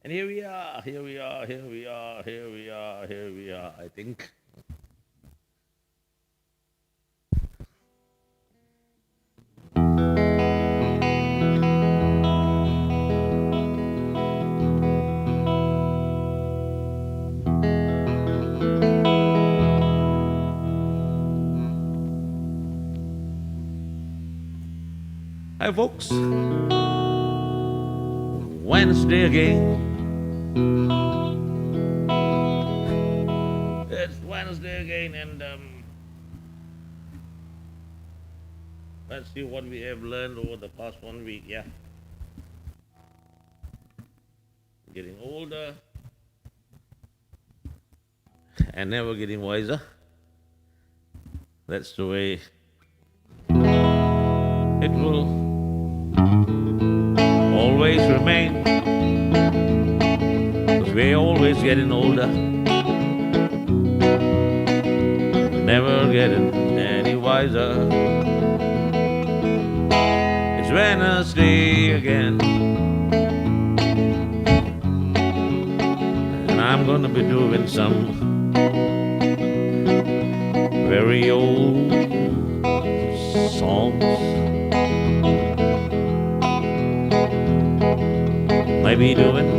And here we are, here we are, here we are, here we are, here we are, I think. Hi, folks. Wednesday again. It's Wednesday again, and let's see what we have learned over the past 1 week. Yeah, getting older and never getting wiser. That's the way it will always remain. 'Cause we're always getting older, never getting any wiser. It's Wednesday again, and I'm gonna be doing some very old songs. Maybe doing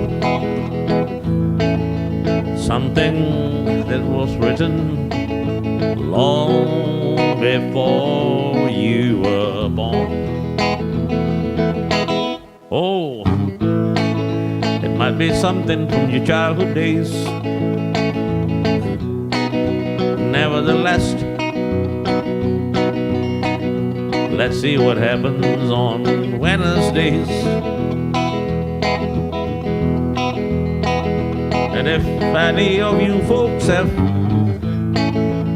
something that was written long before you were born. Oh, it might be something from your childhood days. Nevertheless, let's see what happens on Wednesdays. And if any of you folks have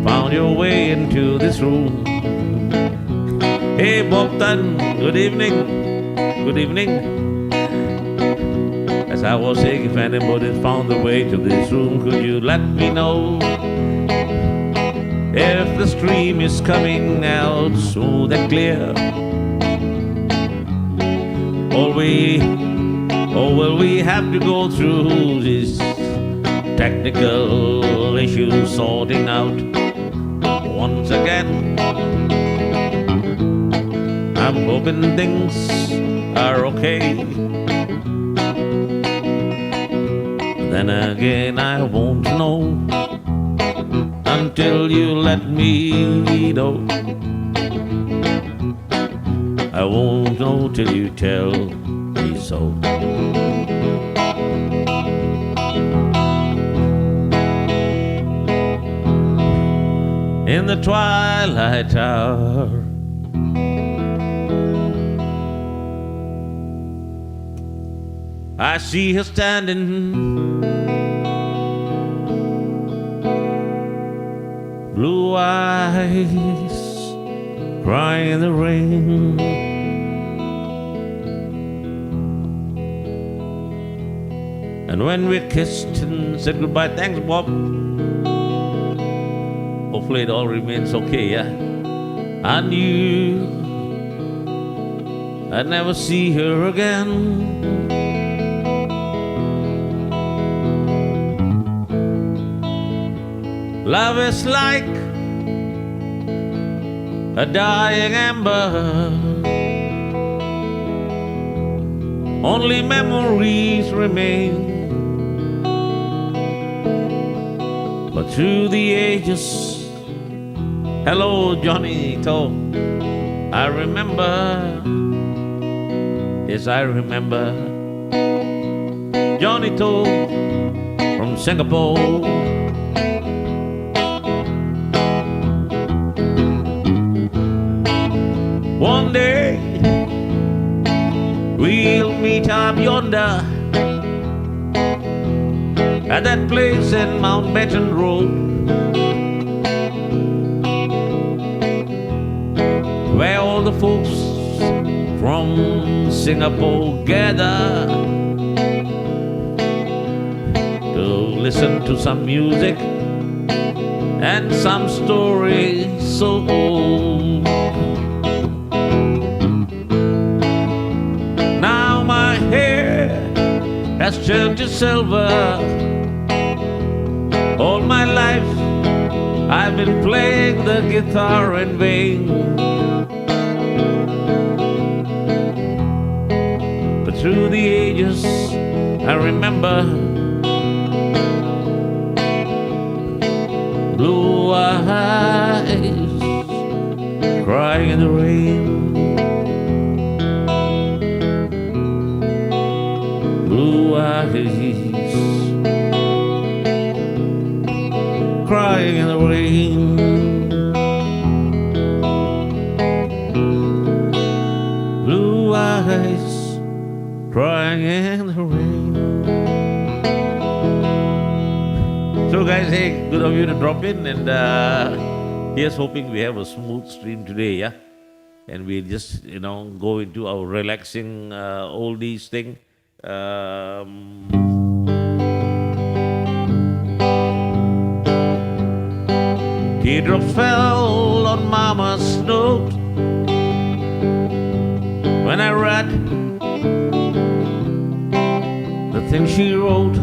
found your way into this room, hey Bogdan, good evening, good evening. As I was saying, if anybody's found the way to this room, could you let me know? If the stream is coming out smooth and clear, or will we have to go through this technical issues sorting out once again? I'm hoping things are okay. Then again, I won't know until you let me know. I won't know till you tell me so. In the twilight hour, I see her standing, blue eyes, crying in the rain. And when we kissed and said goodbye, thanks Bob. Hopefully it all remains okay, yeah. I knew I'd never see her again. Love is like a dying ember, only memories remain. But through the ages, hello Johnny To, I remember, yes I remember, Johnny To from Singapore. One day we'll meet up yonder at that place in Mountbatten Road, where all the folks from Singapore gather to listen to some music and some stories so old. Now my hair has turned to silver. All my life I've been playing the guitar in vain. But through the ages I remember blue eyes crying in the rain. Blue eyes crying in the rain. Blue eyes crying in the rain. So guys, hey, good of you to drop in, and here's hoping we have a smooth stream today, yeah? And we just, go into our relaxing oldies thing. Teardrops fell on Mama's note when I read the thing she wrote.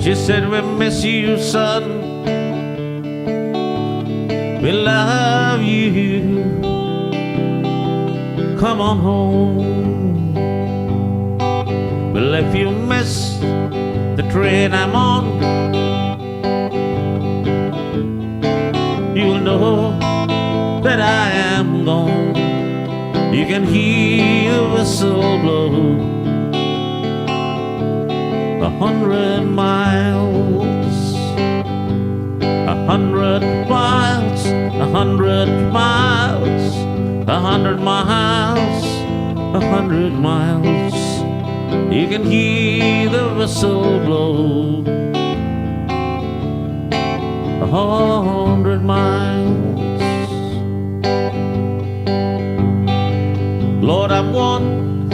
She said, we miss you, son. We love you. Come on home. Well, if you miss the train I'm on, you'll know that I am gone. You can hear the whistle blow 100 miles, 100 miles, 100 miles, 100 miles, 100 miles. You can hear the whistle blow 100 miles. Lord, I'm one.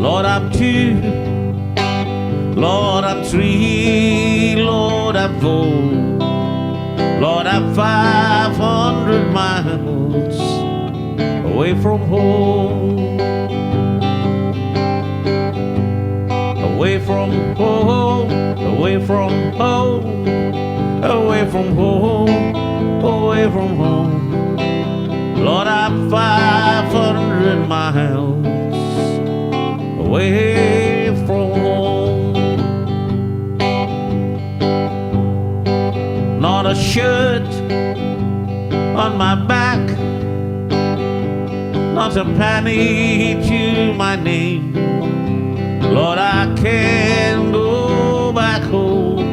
Lord, I'm two. Lord, I'm three. Lord, I'm four. Lord, I'm 500 miles away from home. Away from home. Away from home. Away from home. Away from home. Lord, I'm 500 miles away from home. Not a shirt on my back, not a penny to my name. Lord, I can't go back home.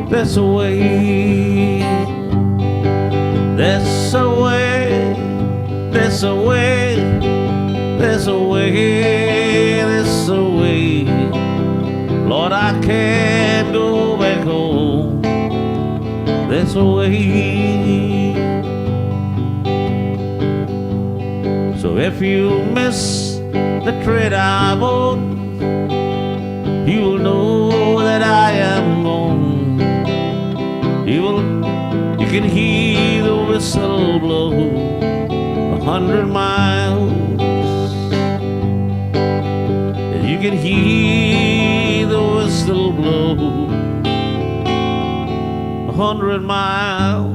There's a way, there's a way, there's a way, there's a way, there's a way. Lord, I can't go back home. There's a way. So if you miss the train I'm on, you'll know that I am gone. You can hear the whistle blow 100 miles. You can hear the whistle blow 100 miles.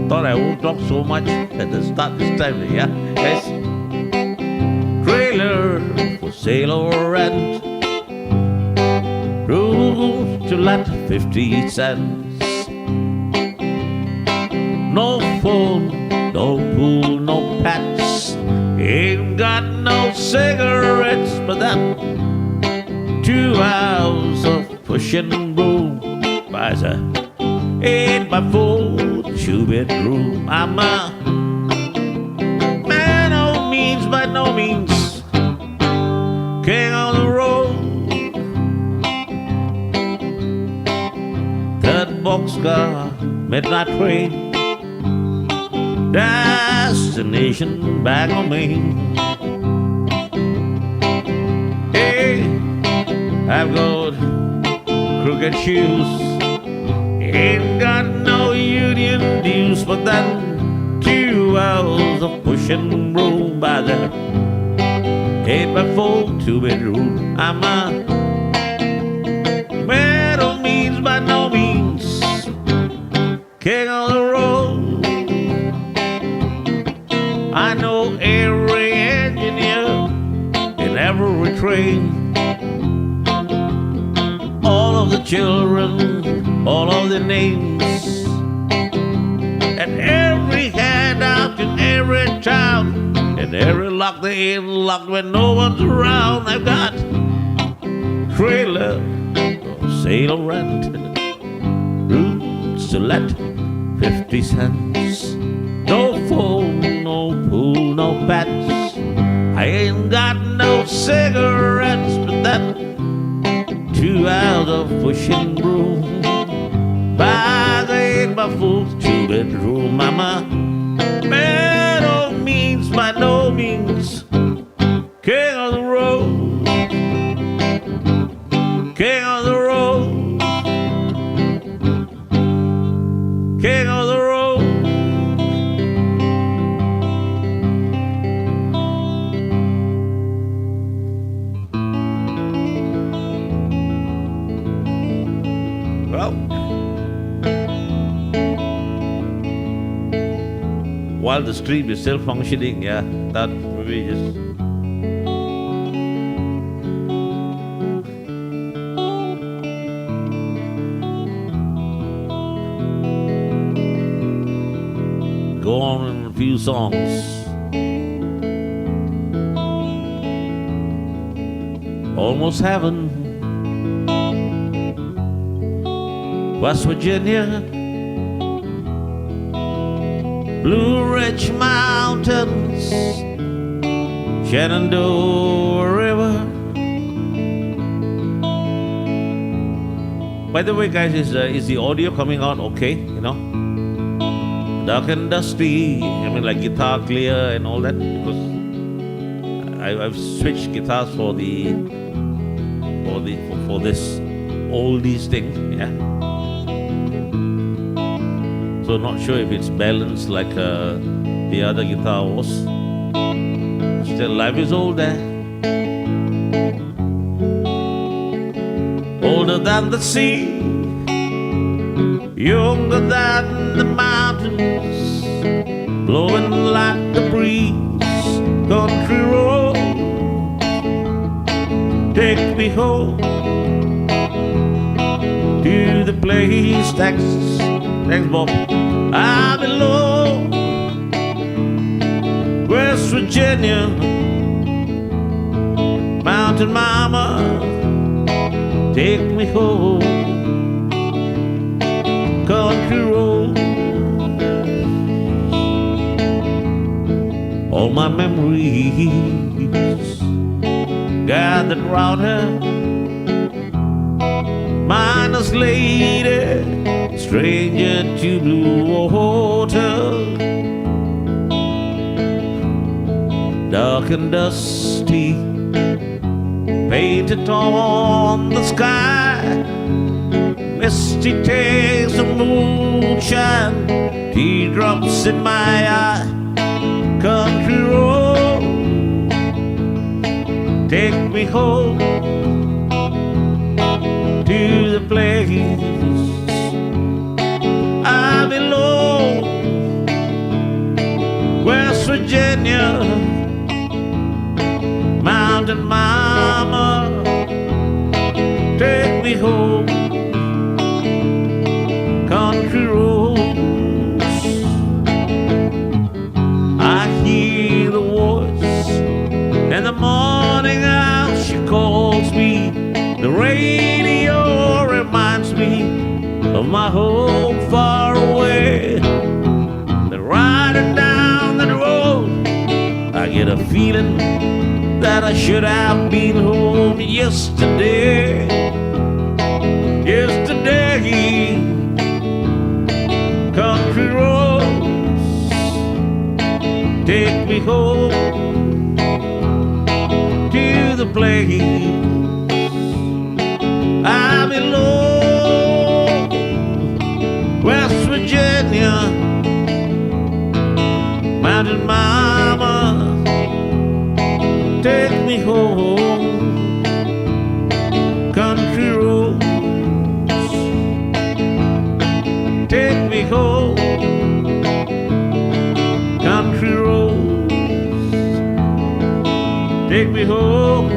Thought I won't talk so much at the start this time, yeah? Guys, trailer for sale or rent, rules to let 50 cents. No phone, no pool, no pets. Ain't got no cigarettes, but that 2 hours of pushing broom buys a 8x4 2-bedroom. I'm a man of means, by no means king on the road. Third boxcar, midnight train. destination back on Main. Hey, I've got crooked shoes, ain't got no union dues, but then 2 hours of pushing room by the 8x4 2-bedroom. I'm a metal means by no means king of the road. I know every engineer in every train, all of the children, all of the names, and every handout in every town, and every lock they ain't locked when no one's around. I've got trailer, sailor rent, rooms to let, 50 cents. No phone, no pool, no pets. I ain't got no cigarettes, but then 2 hours of pushing broom by the 8x4 2-bedroom. I'm a metal means by no means king of the road, king of the road, king of the road. Well, while the stream is still functioning, yeah, that maybe just go on in a few songs. Almost heaven, West Virginia, Blue Ridge Mountains, Shenandoah River. By the way, guys, is the audio coming out okay? You know, dark and dusty. I mean, like guitar clear and all that, because I've switched guitars for this oldies thing. Yeah. So not sure if it's balanced like the other guitar was. Still, life is older, older than the sea, younger than the mountains, blowing like the breeze. Country road, take me home to the place, Texas. Thanks, Bob. I belong, West Virginia, Mountain Mama, take me home, country road. All my memories gathered round her, minus lady, stranger to blue water, dark and dusty, painted on the sky, misty taste of moonshine, teardrops in my eye. Country road, take me home to the place I belong, West Virginia, Mountain Mama, take me home, country roads. I hear the voice in the morning hour, she calls me. The radio reminds me of my home far away. Then riding down the road, I get a feeling that I should have been home yesterday. Yesterday, country roads, Take me home to the place I belong, West Virginia, Mountain Mama. Take me home, country roads. Take me home, country roads. Take me home,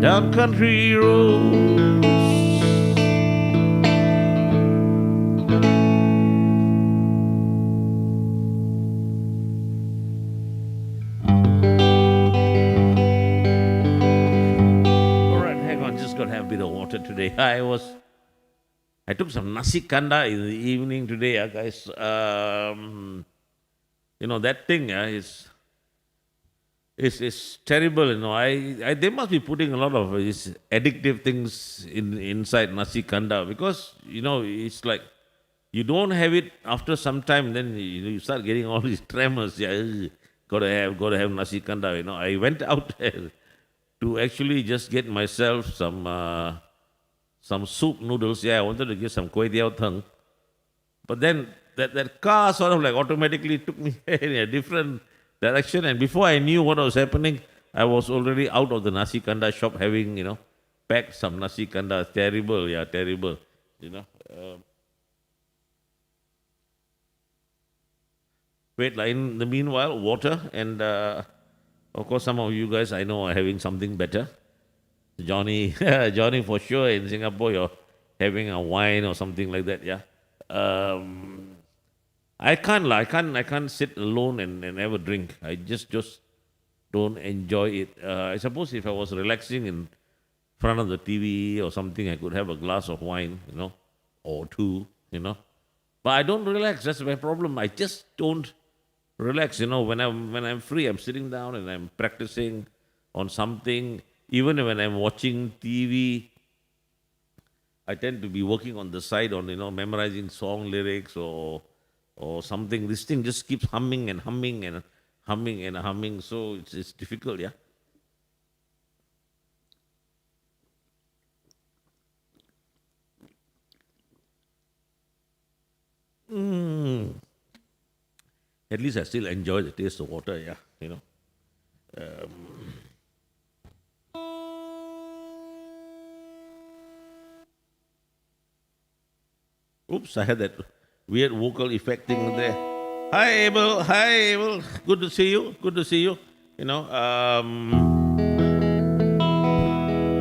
down country roads. All right, hang on, just gotta have a bit of water today. I took some nasi kanda in the evening today, guys. That thing is terrible. They must be putting a lot of these addictive things inside nasi kanda because it's like you don't have it after some time, then you start getting all these tremors. Yeah, gotta have nasi kanda. I went out to actually just get myself some soup noodles. Yeah, I wanted to get some kway teow thang. But then that car sort of like automatically took me in a different direction. And before I knew what was happening, I was already out of the nasi kanda shop having, packed some nasi kanda. Terrible, yeah, terrible. Wait, like in the meanwhile, water. And of course, some of you guys I know are having something better. Johnny, Johnny for sure in Singapore, you're having a wine or something like that, yeah. I can't sit alone and have a drink. I just don't enjoy it. I suppose if I was relaxing in front of the TV or something, I could have a glass of wine, or two, But I don't relax. That's my problem. I just don't relax. When I'm free, I'm sitting down and I'm practicing on something. Even when I'm watching TV, I tend to be working on the side on, memorizing song lyrics or something. This thing just keeps humming and humming and humming and humming. So it's difficult, yeah. At least I still enjoy the taste of water, yeah, Oops, I had that weird vocal effect thing there. Hi, Abel. Good to see you.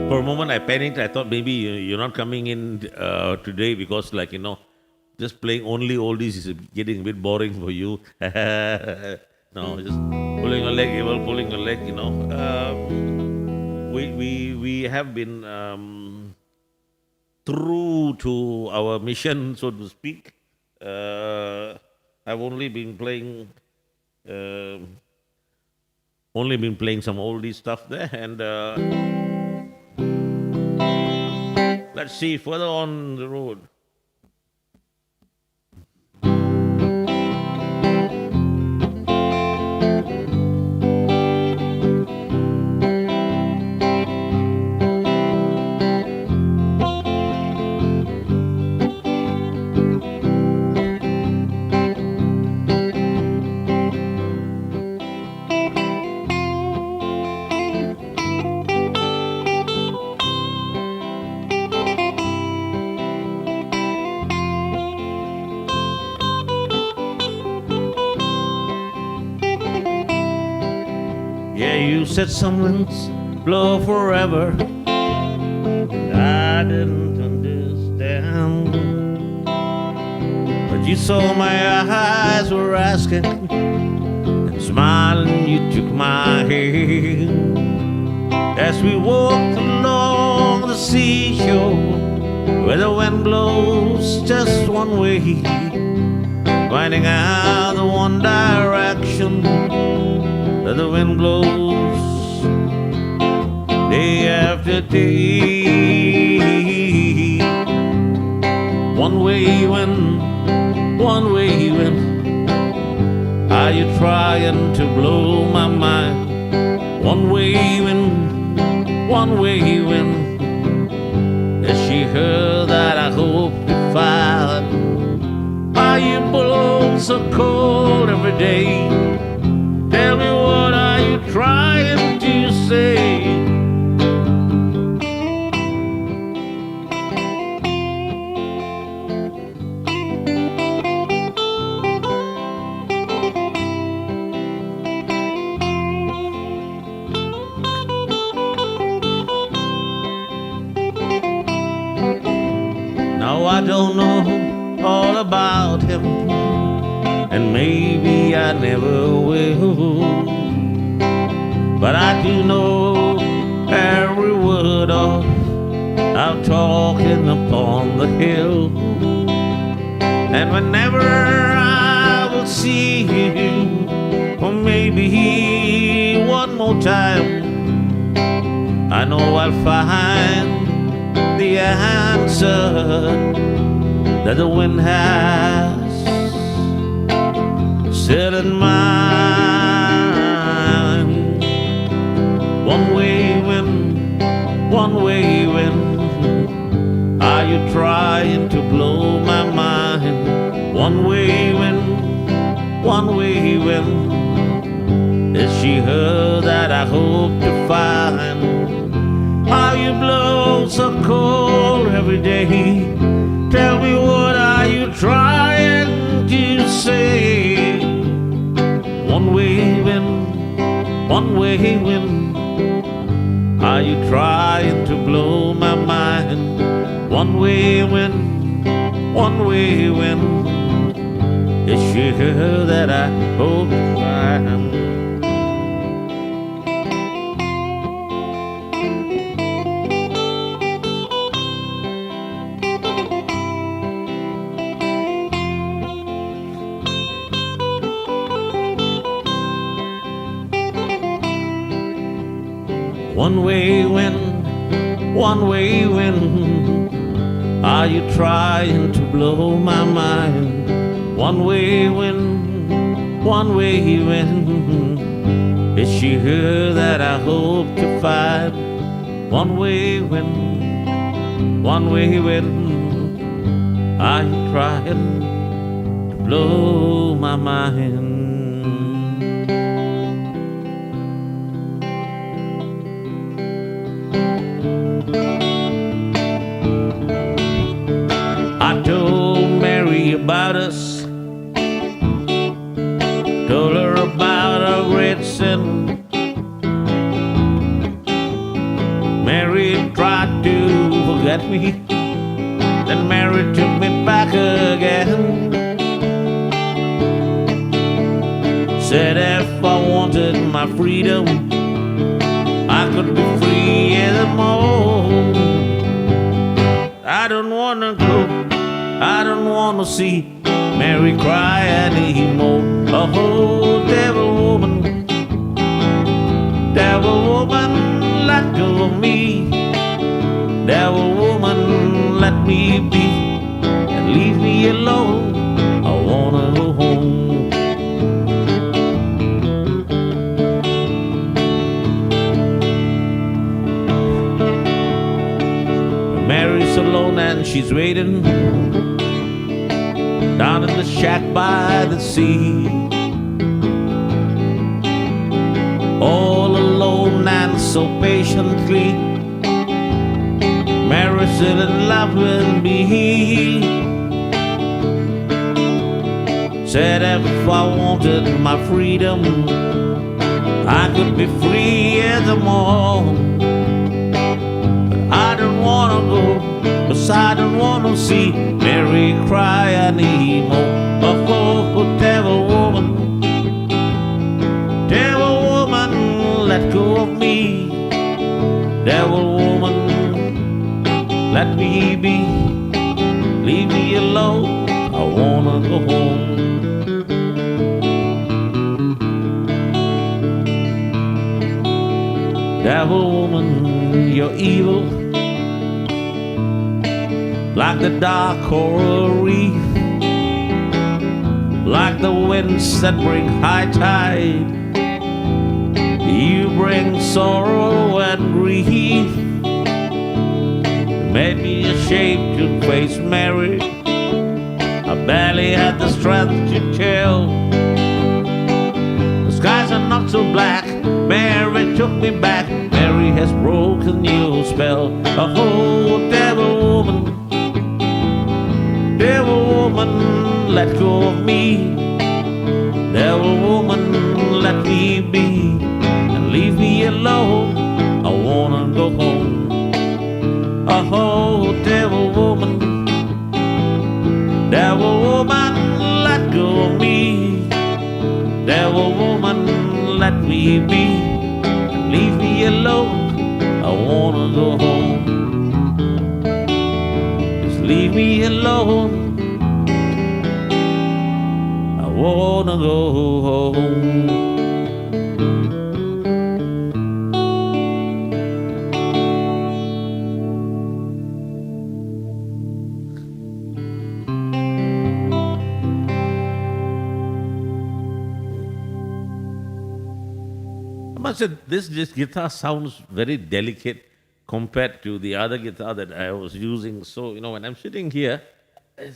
For a moment I panicked. I thought maybe you're not coming in today because, just playing only oldies is getting a bit boring for you. No, just pulling a leg, Abel, pulling a leg. We have been true to our mission, so to speak. I've only been playing some oldie stuff there, and let's see further on the road. Yeah, you said some winds blow forever, and I didn't understand. But you saw my eyes were asking, and smiling you took my hand. As we walked along the seashore, where the wind blows just one way, finding out the one direction that the wind blows day after day. One way wind, one way wind. Are you trying to blow my mind? One way wind, one way wind. Is she her that I hope to find? Are you blow so cold every day? Tell me, what are you trying to say? Now I don't know all about him, and maybe I never will, but I do know every word of our talking upon the hill. And whenever I will see you, or maybe one more time, I know I'll find the answer that the wind has set in mind. One way wind, one way wind. Are you trying to blow my mind? One way wind, one way wind. Is she her that I hope to find? How you blow so cold every day? Tell me, what are you trying to say? One way wind, one way wind. Are you trying to blow my mind? One way wind, one way wind. Is she her that I hope to find? One way wind, one way wind. Are you trying to blow my mind? One way wind, one way wind. Is she her that I hope to find? One way wind, one way wind. Are you trying to blow my mind? I told Mary about us, told her about our great sin. Mary tried to forget me, then Mary took me back again. Said if I wanted my freedom, I could be free anymore. I don't wanna go, I don't wanna see Mary cry anymore. Oh, devil woman, let go of me. Devil woman, let me be and leave me alone. I wanna go home. Mary's alone and she's waiting down in the shack by the sea, all alone and so patiently. Mary's still in love with me. Said if I wanted my freedom, I could be free as the morn. But I don't wanna go, 'cause I don't wanna see Mary cry anymore. Oh, devil woman, let go of me. Devil woman, let me be, leave me alone. I wanna go home. Devil woman, you're evil, like the dark coral reef. like the winds that bring high tide. You bring sorrow and grief. It made me ashamed to face Mary. I barely had the strength to tell. The skies are not so black. Mary took me back. Mary has broken your spell. Oh, devil woman, devil woman, let go of me. Devil woman, let me be and leave me alone. I wanna go home. Oh, devil woman, devil woman, let go of me. Devil woman, let me be and leave me alone. I wanna go home. Just leave me alone. I wanna go home. I must say, this guitar sounds very delicate compared to the other guitar that I was using. So, when I'm sitting here, I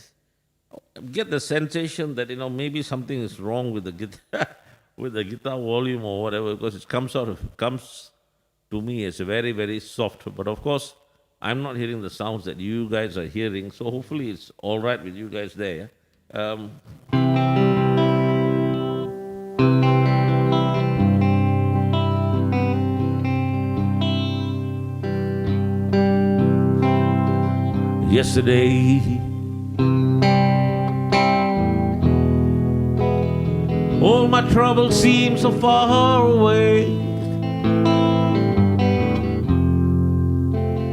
get the sensation that, maybe something is wrong with the guitar, with the guitar volume or whatever, because it comes to me as very, very soft. But of course, I'm not hearing the sounds that you guys are hearing. So hopefully it's all right with you guys there. Yesterday, all my troubles seem so far away.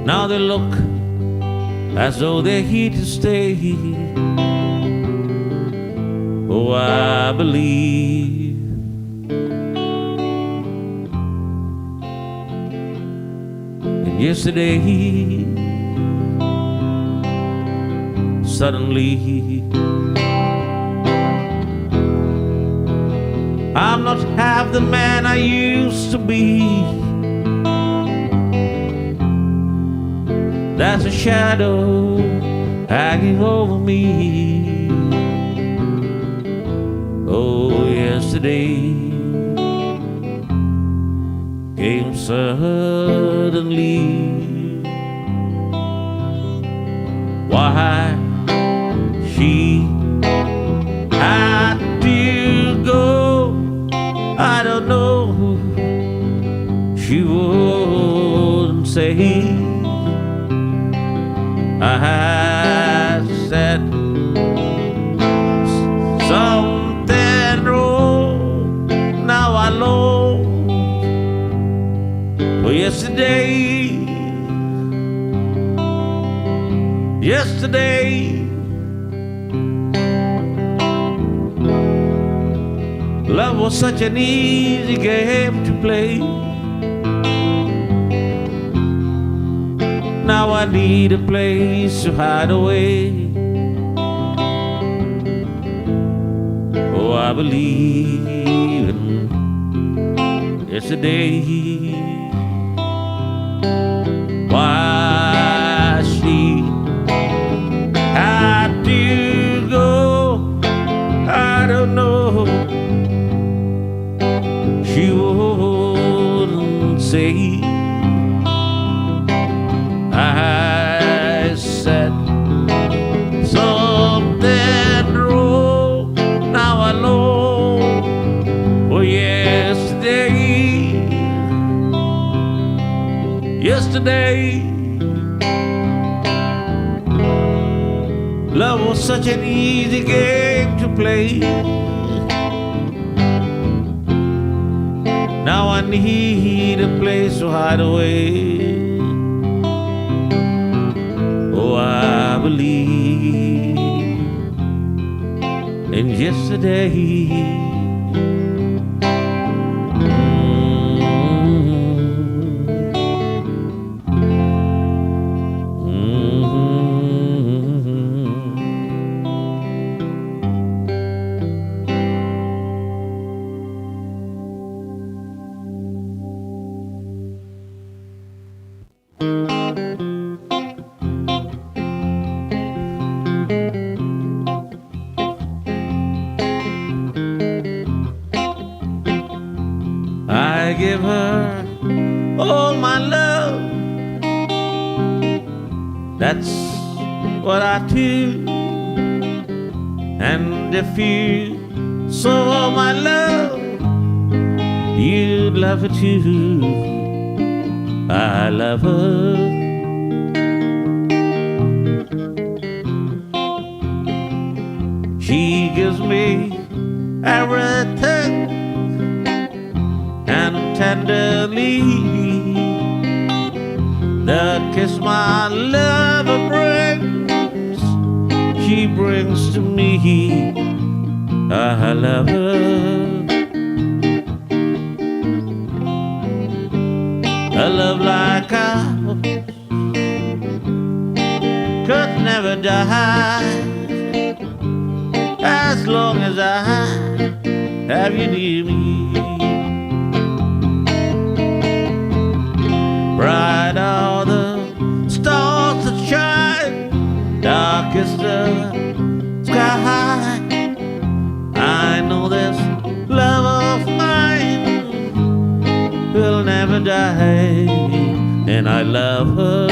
Now they look as though they're here to stay. Oh, I believe in yesterday. Suddenly, I'm not half the man I used to be. There's a shadow hanging over me. Oh, yesterday came suddenly. Why she had to go, I don't know. She wouldn't say. I had said something wrong. Now I long for yesterday. Yesterday, love was such an easy game to play. Now I need a place to hide away. Oh, I believe in yesterday. Why she had to go, I don't know. She wouldn't say. I said something wrong. Now I know. Oh, yesterday, yesterday, love was such an easy game to play. Now I need a place to hide away. Oh, I believe in yesterday. her all my love. That's what I do. And if you saw my love, you'd love her too. I love her. She gives me everything, and tenderly the kiss my lover brings, she brings to me. I love her. A love like ours could never die, as long as I have you near me. Bright are the stars that shine, dark is the sky. I know this love of mine will never die, and I love her.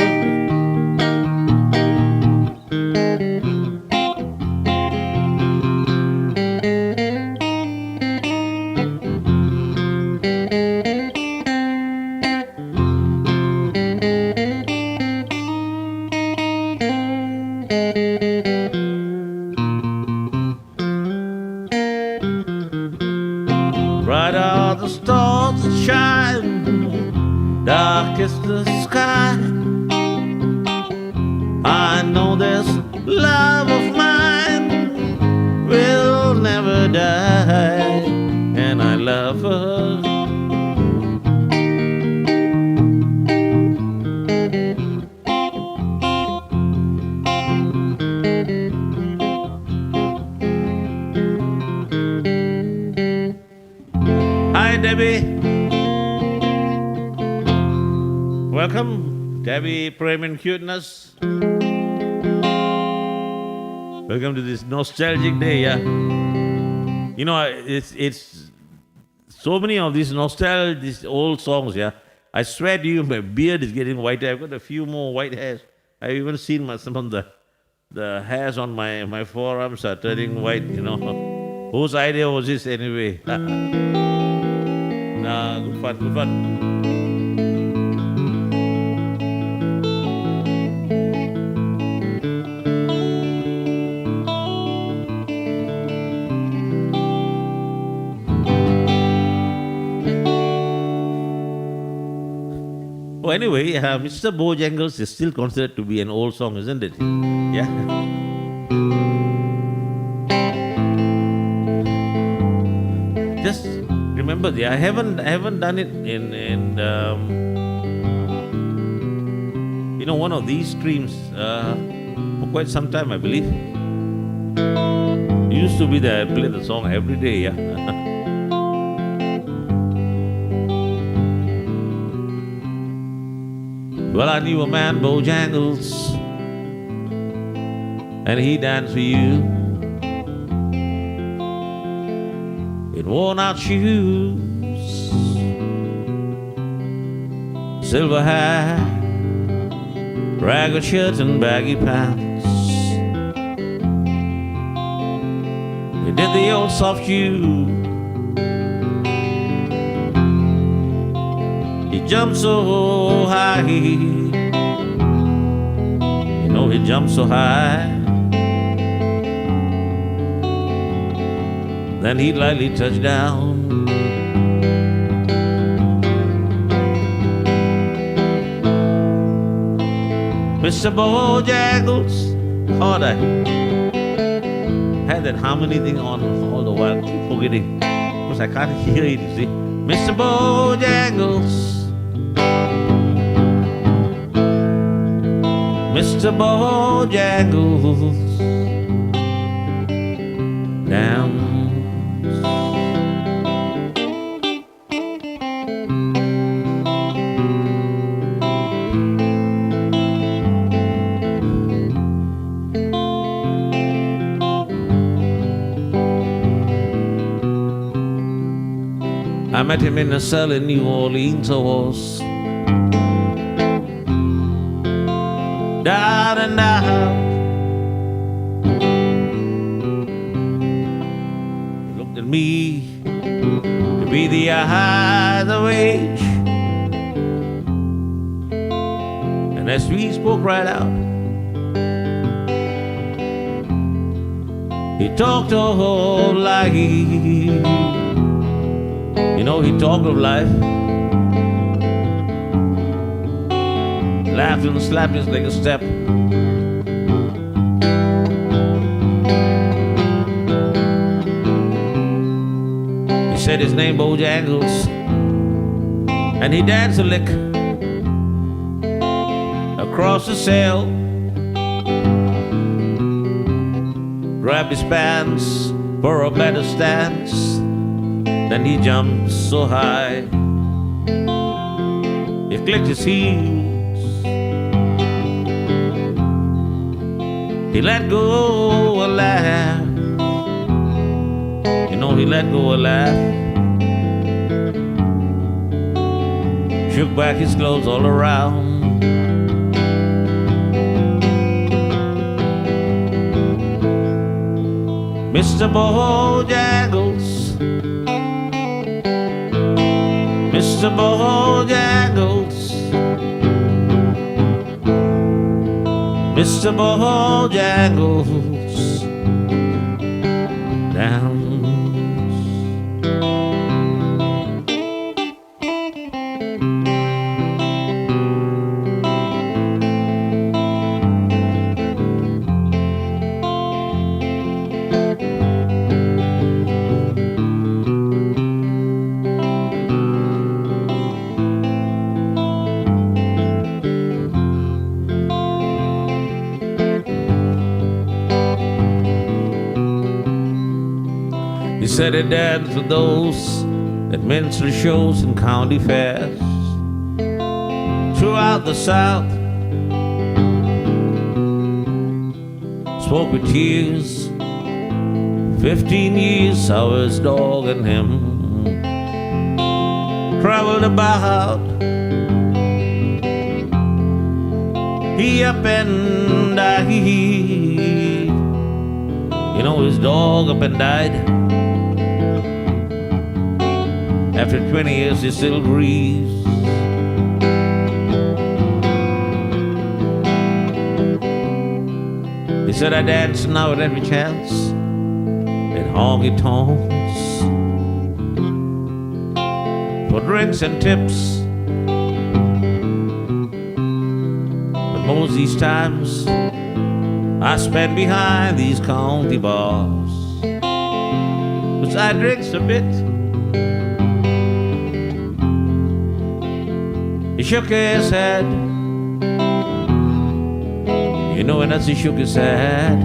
Bright are the stars that shine, dark is the sky. I know this love of mine will never die, and I love her. Hi, Debbie. Welcome, Debbie, Prem and Cuteness. Welcome to this nostalgic day, yeah. You know, it's so many of these nostalgic, these old songs, yeah. I swear to you, my beard is getting whiter. I've got a few more white hairs. I've even seen some of the hairs on my forearms are turning white, you know. Whose idea was this anyway? Nah, good fun, good fun. Oh, anyway, Mr. Bojangles is still considered to be an old song, isn't it? Yeah. Just remember, I haven't done it in one of these streams for quite some time, I believe. It used to be that I play the song every day, yeah. Well, I knew a man, Bojangles, and he danced for you in worn-out shoes, silver hair, ragged shirts and baggy pants. He did the old soft shoe. He jumped so high, you know he jumped so high. Then he lightly touched down. Mr. Bojangles, thought I had that harmony thing on all the while, keep forgetting, because I can't hear it, you see. Mr. Bojangles, Mr. Bojangles, dance. I met him in a cell in New Orleans. I was down and out. He looked at me to be the eyes of age, and as we spoke right out, he talked of life. You know, he talked of life. Laughed and slapped his leg a step. He said his name Bojangles, and he danced a lick across the cell. Grabbed his pants for a better stance. Then he jumped so high, he clicked his heels. He let go a laugh. You know, he let go a laugh. Shook back his clothes all around. Mr. Bojangles, Mr. Bojangles, Mr. Bojangles, down. He said he danced with those at minstrel shows and county fairs throughout the South. Spoke with tears, 15 years I was dogging him. Traveled about, he up and died. You know, his dog up and died. After 20 years, he still grieves. He said, I dance now at every chance in honky tonks for drinks and tips. But most of these times I spend behind these county bars, 'cause I drinks a bit. He shook his head. You know, and as he shook his head,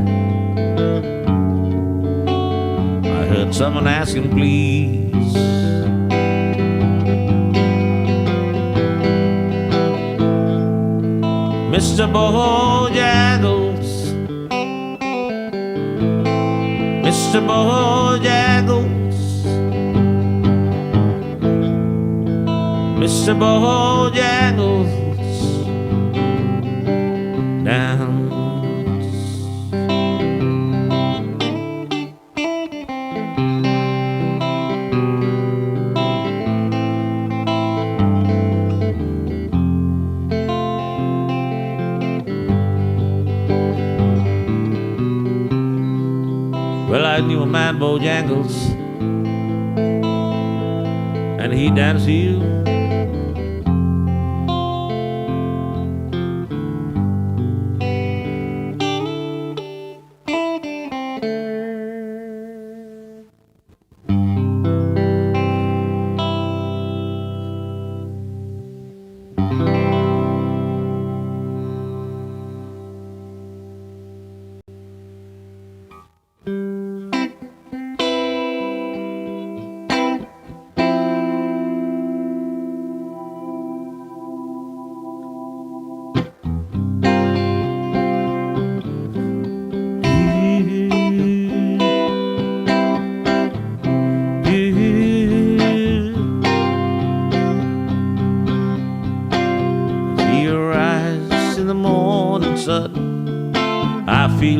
I heard someone ask him, please. Mr. Bojangles, Mr. Bojangles, Mr. Bojangles, dance. Well, I knew a man, Bojangles, and he danced to you.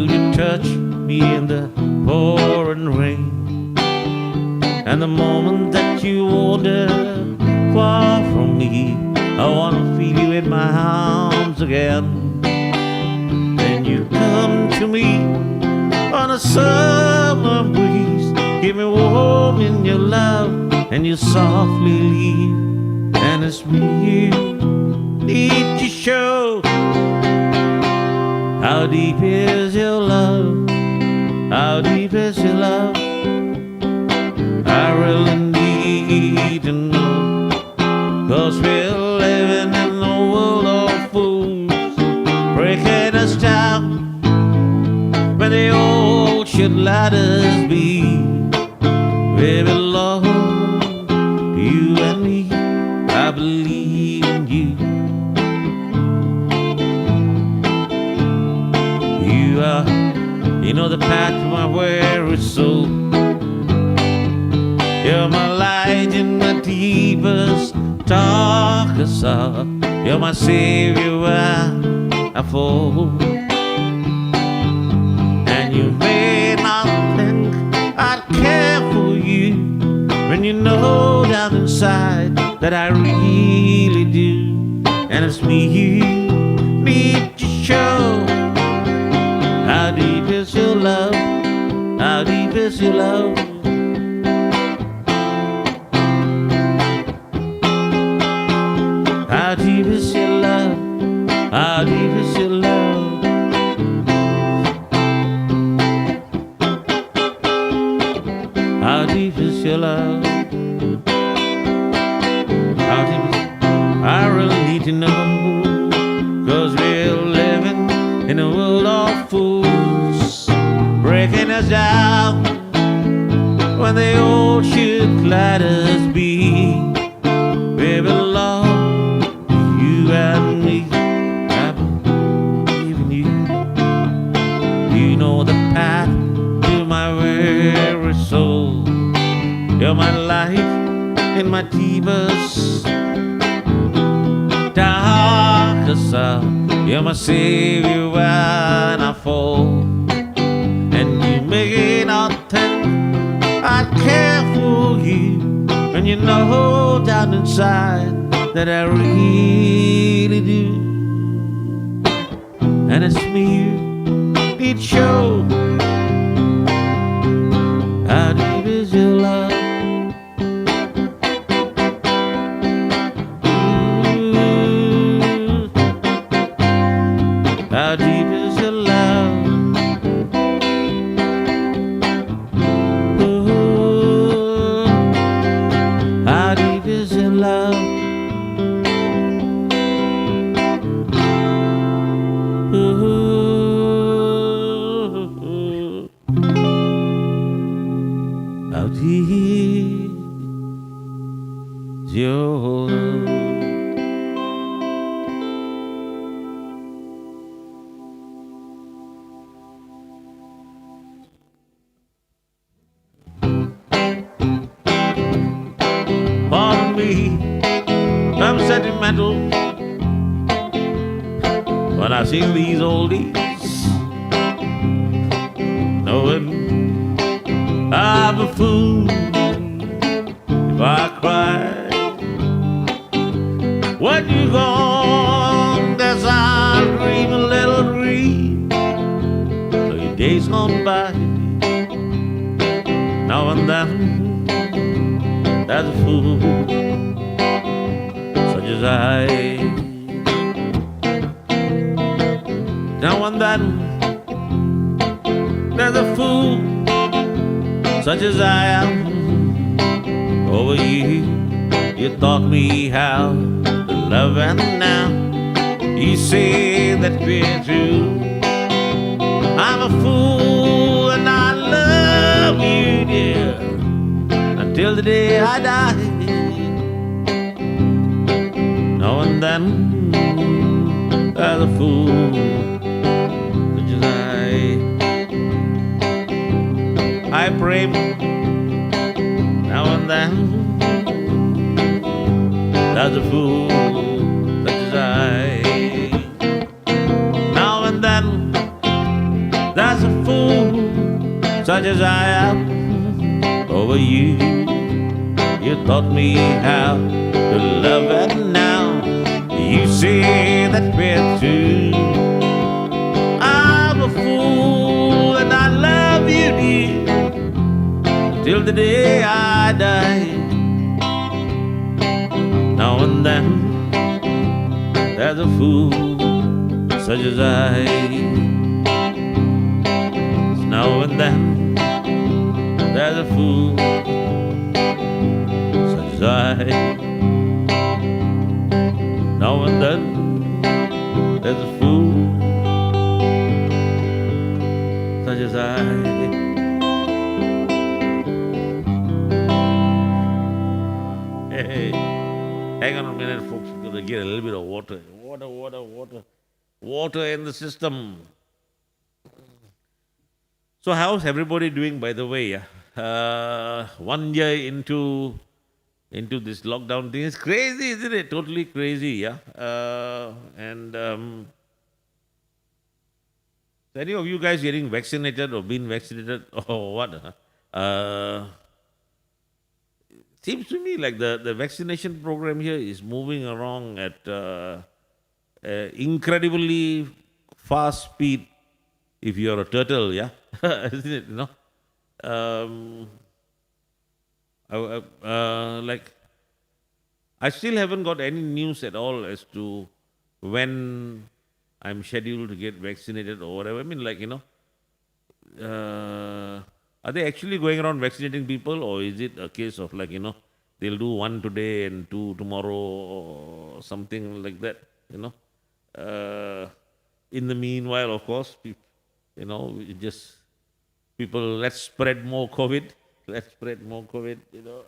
till you touch me in the pouring rain. And the moment that you wander far from me, I wanna feel you in my arms again. Then you come to me on a summer breeze, give me warm in your love, and you softly leave. And it's me you need to show. How deep is your love? How deep is your love? I really need to know. 'Cause we're living in a world of fools, breaking us down when they all should let us be. We belong to you and me. I believe in you. You know the path to my weary soul. You're my light in the deepest, darkest sorrow. You're my savior when I fall. And you may not think I'd care for you, when you know down inside that I really do. And it's me you need to show. How deep is your love? How deep is your love? How deep is your love? How deep is your love? How deep is your love? How deep is... I really need to know. 'Cause we're living in a world of fools, breaking us down when they all should let us be. We belong to you and me. I believe in you. You know the path to my weary soul. You're my light in my deepest, darkest hour. You're my savior when I fall. And you may not think I'd care for you, when you know down inside that I really do. And it's me you need to show. How deep is your love? How deep is your love? Ooh, how deep is your love? Ooh, how deep is your love? Pardon me, I'm sentimental when I sing these oldies, knowing I'm a fool if I cry. When you gone, there's I dream a little dream of your days gone by. Now and then there's a fool such as I. Now and then there's a fool such as I am. Over you, you taught me how to love, and now you say that we're true. I'm a fool and I love you, dear, until the day I die. Now and then there's a fool such as I pray now and then. There's a fool such as I. Now and then there's as a fool, such as I am, over you. You taught me how to love, and now you say that we're through. I'm a fool and I love you, dear, till the day I die. Now and then there's a fool such as I. Now and then there's a fool such as I. Now and then there's a fool such as I. Hey, hang on a minute, folks. We're going to get a little bit of water. Water in the system. So how's everybody doing, by the way? 1 year into this lockdown thing. It's crazy, isn't it? Totally crazy, yeah. Any of you guys getting vaccinated or been vaccinated or what? Seems to me like the vaccination program here is moving along at incredibly fast speed if you're a turtle, yeah? Isn't it, you know? I still haven't got any news at all as to when I'm scheduled to get vaccinated or whatever. I mean, like, you know, are they actually going around vaccinating people, or is it a case of like, you know, they'll do 1 today and 2 tomorrow or something like that, you know? In the meanwhile, of course, you know, let's spread more COVID. Let's spread more COVID, you know.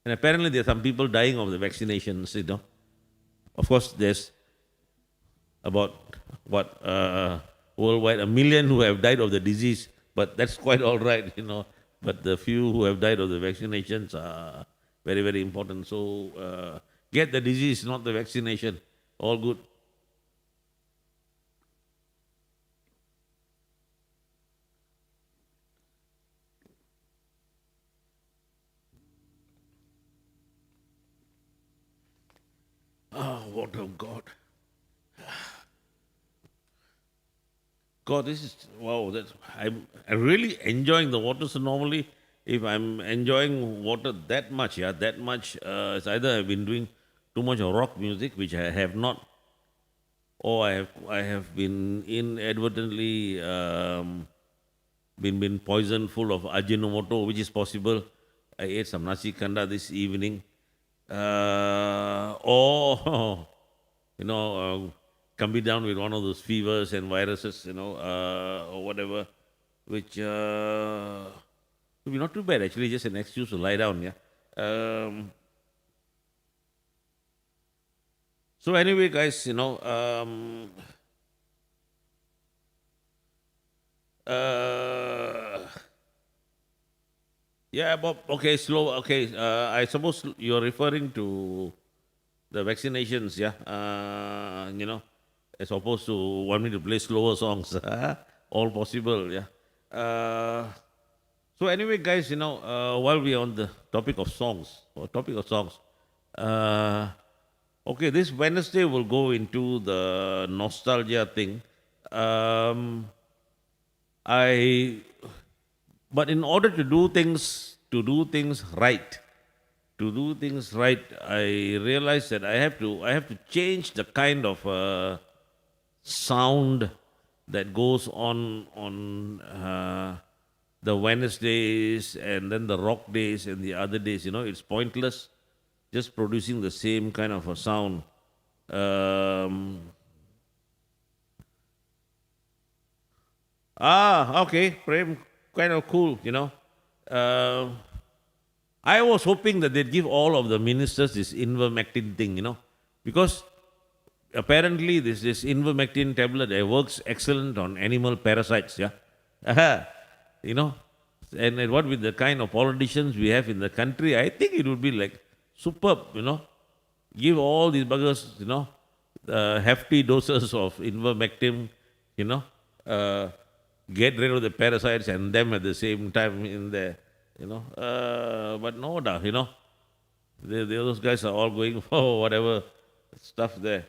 And apparently there are some people dying of the vaccinations, you know. Of course, there's about, worldwide, 1 million who have died of the disease, but that's quite all right, you know. But the few who have died of the vaccinations are very, very important. So get the disease, not the vaccination. All good. Oh, water, God. God, this is, wow, I'm really enjoying the water. So normally, if I'm enjoying water that much, it's either I've been doing too much of rock music, which I have not, or I have been inadvertently been poisoned full of Ajinomoto, which is possible. I ate some nasi kanda this evening. Or, you know, come be down with one of those fevers and viruses, you know, or whatever, which would be not too bad, actually, just an excuse to lie down, yeah. So anyway, guys, you know, yeah, Bob, okay, slow, okay, I suppose you're referring to the vaccinations, yeah, you know, as opposed to want me to play slower songs, all possible, yeah. So anyway, guys, you know, while we're on the topic of songs, okay, this Wednesday we'll go into the nostalgia thing. But in order to do things right, I realized that I have to change the kind of sound that goes on the Wednesdays and then the rock days and the other days. You know, it's pointless just producing the same kind of a sound. Okay, Prem, kind of cool, you know. I was hoping that they'd give all of the ministers this ivermectin thing, you know, because apparently this ivermectin tablet works excellent on animal parasites, yeah. You know, and what with the kind of politicians we have in the country, I think it would be like superb, you know. Give all these buggers, you know, hefty doses of ivermectin, you know, uh, get rid of the parasites and them at the same time in there, you know. But no, those guys are all going for whatever stuff there.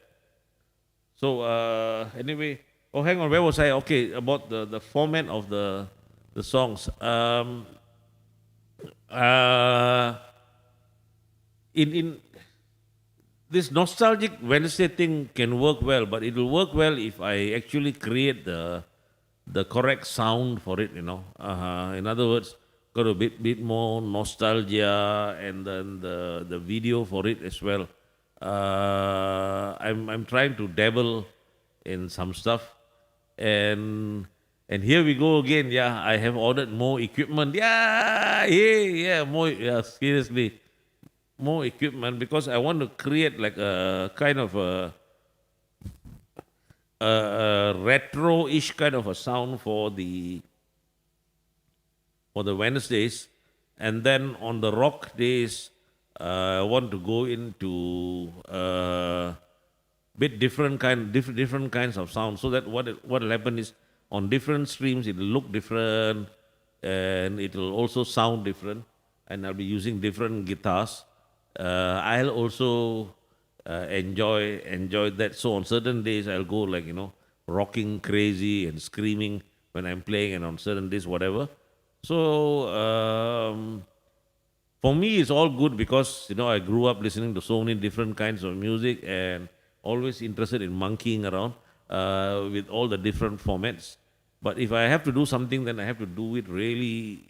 So anyway, oh, hang on, where was I? Okay, about the format of the songs. Uh, in this nostalgic Wednesday thing can work well, but it will work well if I actually create the correct sound for it. In other words, got a bit more nostalgia, and then the video for it as well. I'm trying to dabble in some stuff, and here we go again. Yeah, I have ordered more equipment. Yeah, more. Yeah, seriously, more equipment because I want to create like a kind of a retro-ish kind of a sound for the Wednesdays, and then on the rock days, I want to go into different kinds of sound. So that what will happen is on different streams it will look different, and it will also sound different, and I'll be using different guitars. I'll also enjoy that. So on certain days I'll go like rocking crazy and screaming when I'm playing, and on certain days whatever. So for me it's all good because I grew up listening to so many different kinds of music and always interested in monkeying around with all the different formats. But if I have to do something, then I have to do it really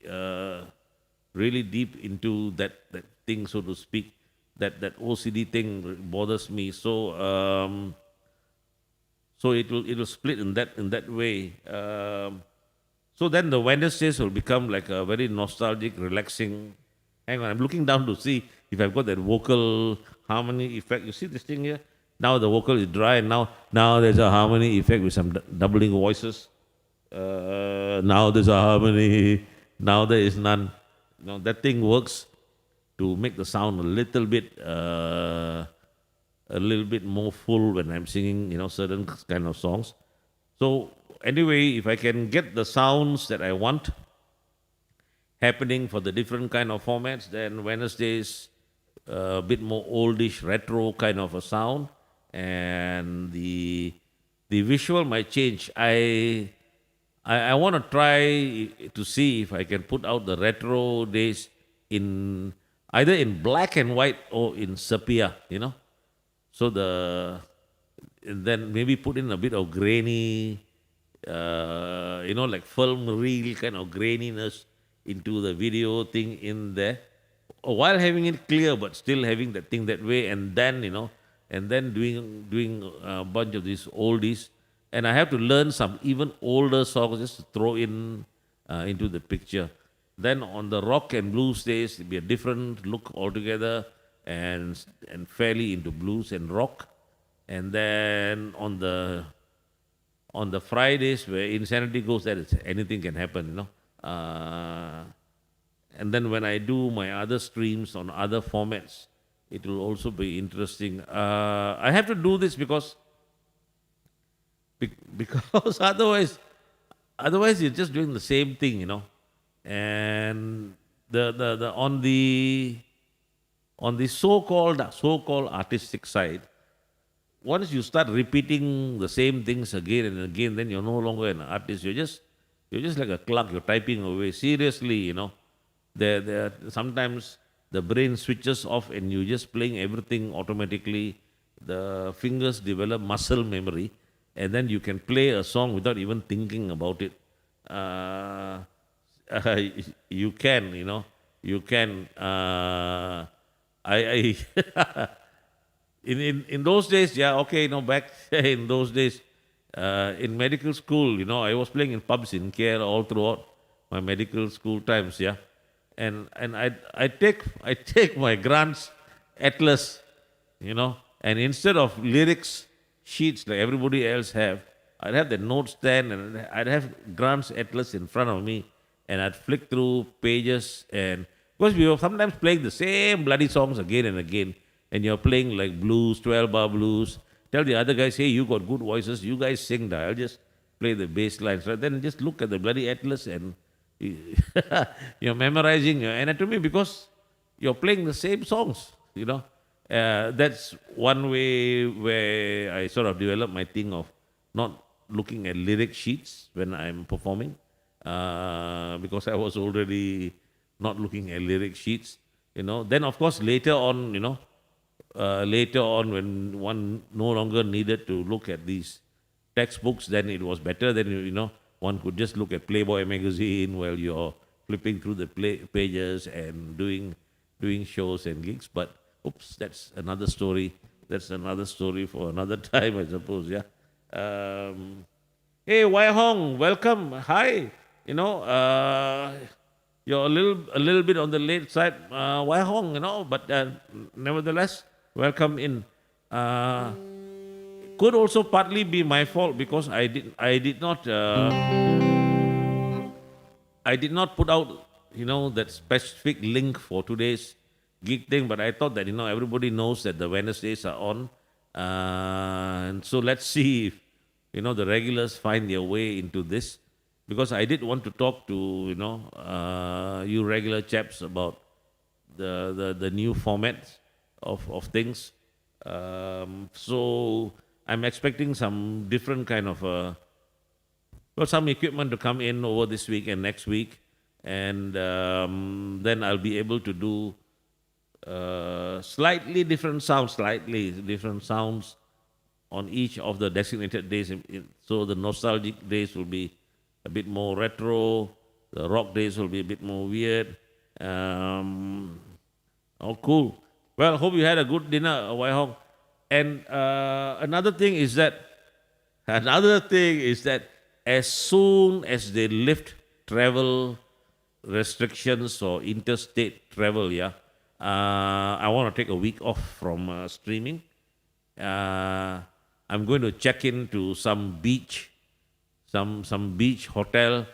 deep into that thing, so to speak. That OCD thing bothers me. So it'll split in that way. So then the Wednesdays will become like a very nostalgic, relaxing. Hang on, I'm looking down to see if I've got that vocal harmony effect. You see this thing here? Now the vocal is dry, and now there's a harmony effect with some doubling voices. Now there's a harmony. Now there is none. That thing works to make the sound a little bit more full when I'm singing, certain kind of songs. So anyway, if I can get the sounds that I want happening for the different kind of formats, then Wednesdays a bit more oldish, retro kind of a sound, and the visual might change. I want to try to see if I can put out the retro days in either in black and white or in sepia, So and then maybe put in a bit of grainy, like film reel kind of graininess into the video thing in there, while having it clear but still having that thing that way, and then doing a bunch of these oldies, and I have to learn some even older songs just to throw in into the picture. Then on the rock and blues days, it'll be a different look altogether, and fairly into blues and rock. And then on the Fridays where insanity goes, that is anything can happen, And then when I do my other streams on other formats, it will also be interesting. I have to do this because otherwise you're just doing the same thing, And the on the so-called artistic side, once you start repeating the same things again and again, then you're no longer an artist. You're just like a clerk. You're typing away. Seriously, There sometimes the brain switches off and you're just playing everything automatically. The fingers develop muscle memory, and then you can play a song without even thinking about it. You can, you can. I in those days, yeah, okay, back in those days, in medical school, I was playing in pubs in KL all throughout my medical school times, yeah, and I take my grants atlas, and instead of lyrics sheets like everybody else have, I'd have the note stand and I'd have grants atlas in front of me, and I'd flick through pages, and because we were sometimes playing the same bloody songs again and again, and you're playing like blues, 12-bar blues, tell the other guys, hey, you got good voices, you guys sing that. I'll just play the bass lines. Right? Then just look at the bloody atlas and you're memorizing your anatomy because you're playing the same songs, you know. That's one way where I sort of developed my thing of not looking at lyric sheets when I'm performing, because I was already not looking at lyric sheets, you know. Then, of course, later on, you know, later on when one no longer needed to look at these textbooks, then it was better. Then, you know, one could just look at Playboy magazine while you're flipping through the pages and doing shows and gigs. But oops, that's another story. That's another story for another time, I suppose. Yeah. Hey, Wai Hong, welcome. Hi. You know, you're a little bit on the late side, Wai Hong. You know, but nevertheless, welcome in. Could also partly be my fault because I did not put out, you know, that specific link for today's gig thing. But I thought that, you know, everybody knows that the Wednesdays are on, and so let's see if, you know, the regulars find their way into this, because I did want to talk to, you know, you regular chaps about the new formats of things. So I'm expecting some different kind of some equipment to come in over this week and next week, and then I'll be able to do slightly different sounds on each of the designated days. So the nostalgic days will be a bit more retro, the rock days will be a bit more weird. Oh, cool. Well, hope you had a good dinner, Wai Hong. And another thing is that as soon as they lift travel restrictions or interstate travel, I want to take a week off from streaming. I'm going to check into some beach hotel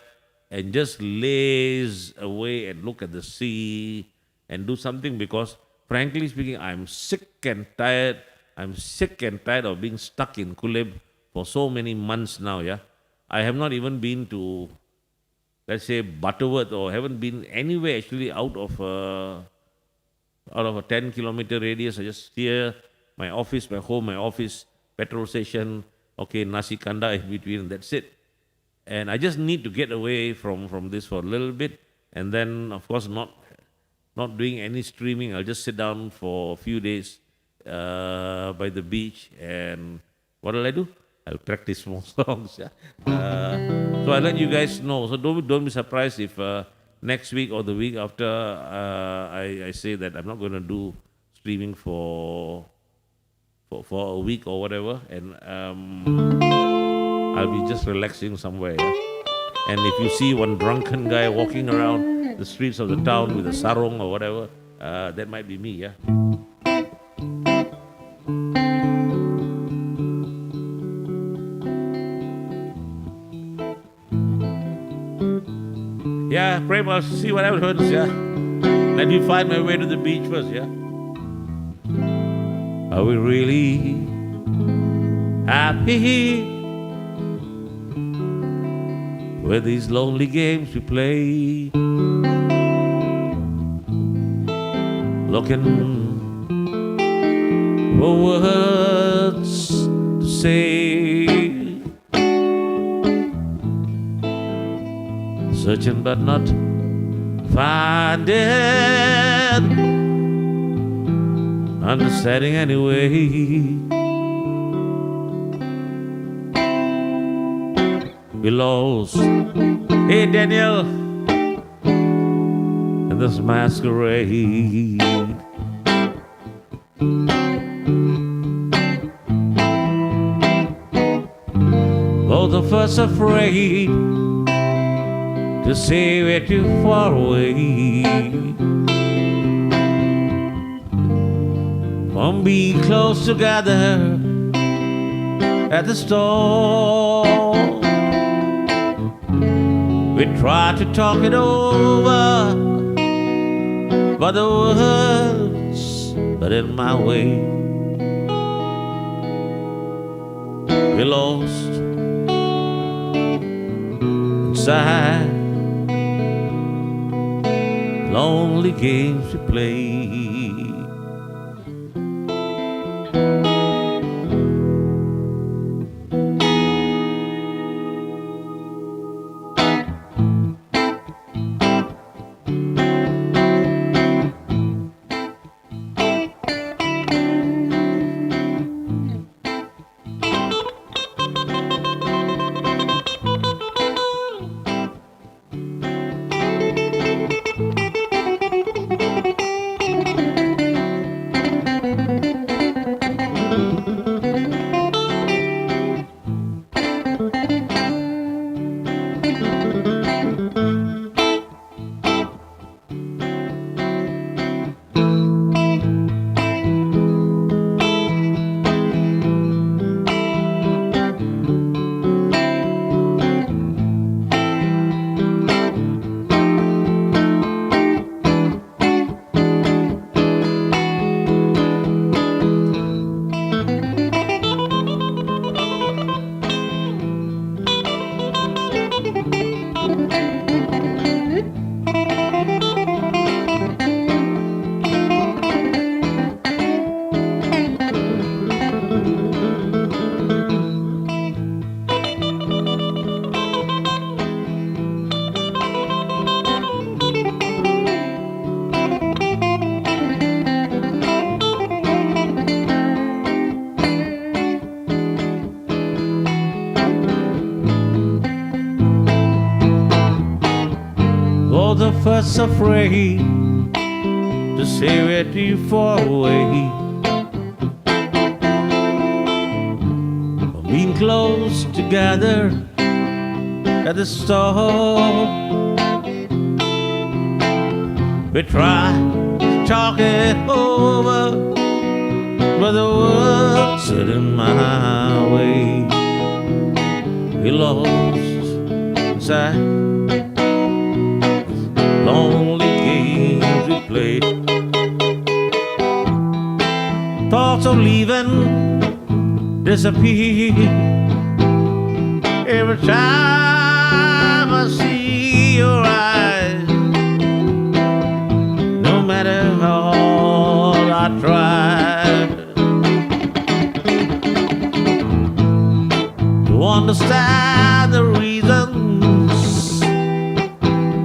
and just laze away and look at the sea and do something, because frankly speaking, I'm sick and tired of being stuck in Kulib for so many months now, I have not even been to, let's say, Butterworth, or haven't been anywhere actually out of a 10-kilometer radius. I just here, my office, my home, my office, petrol station, okay, nasi kanda in between, that's it. And I just need to get away from this for a little bit, and then, of course, not doing any streaming. I'll just sit down for a few days by the beach, and what will I do? I'll practice more songs. So I'll let you guys know. So don't be surprised if next week or the week after I say that I'm not going to do streaming for a week or whatever, and I'll be just relaxing somewhere. And if you see one drunken guy walking around the streets of the town with a sarong or whatever, that might be me. Yeah, Prem, I'll see what happens, Let me find my way to the beach first, Are we really happy with these lonely games we play? Looking for words to say, searching but not finding, understanding anyway. We lost, hey Daniel, in this masquerade. Both of us afraid to say we're too far away from being close together at the store. We tried to talk it over, but the words got in my way. we're lost inside lonely games we play. Both of us afraid to say we're too far away from being close together at the start. We try to talk it over, but the words sit in my way. We lost inside lonely games we played. Thoughts of leaving disappear every time I see your eyes. No matter how hard I try to understand the reasons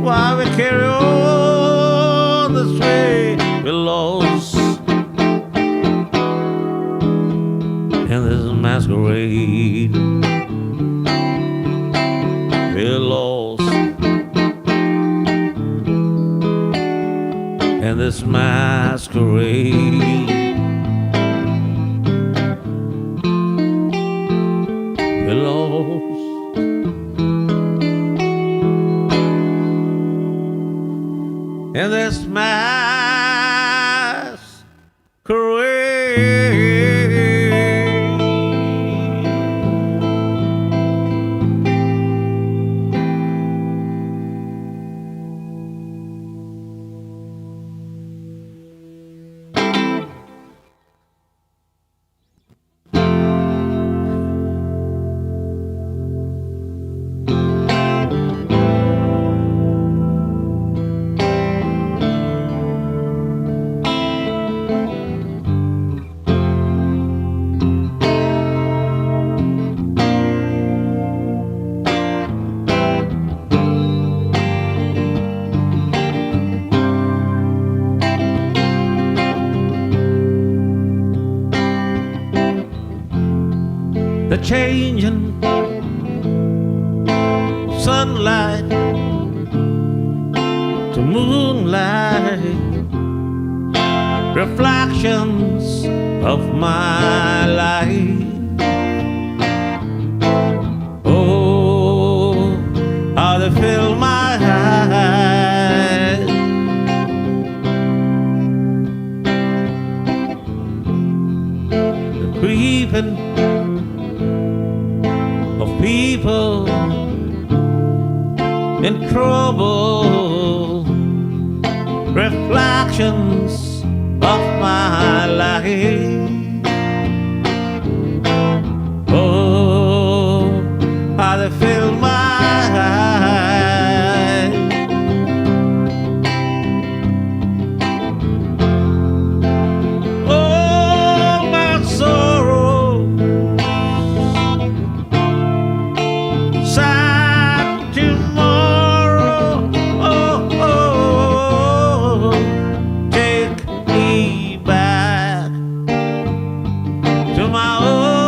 why we carry on this way, we're lost in this masquerade. We're lost in this masquerade. We're lost in this masquerade. The changing sunlight to moonlight, reflections of my life. Oh, how they fill my eyes. The creeping of people in trouble, reflections of my life. Oh, how they fill my eyes. Oh, my sorrow, sad tomorrow. Oh, oh, take me back to my home.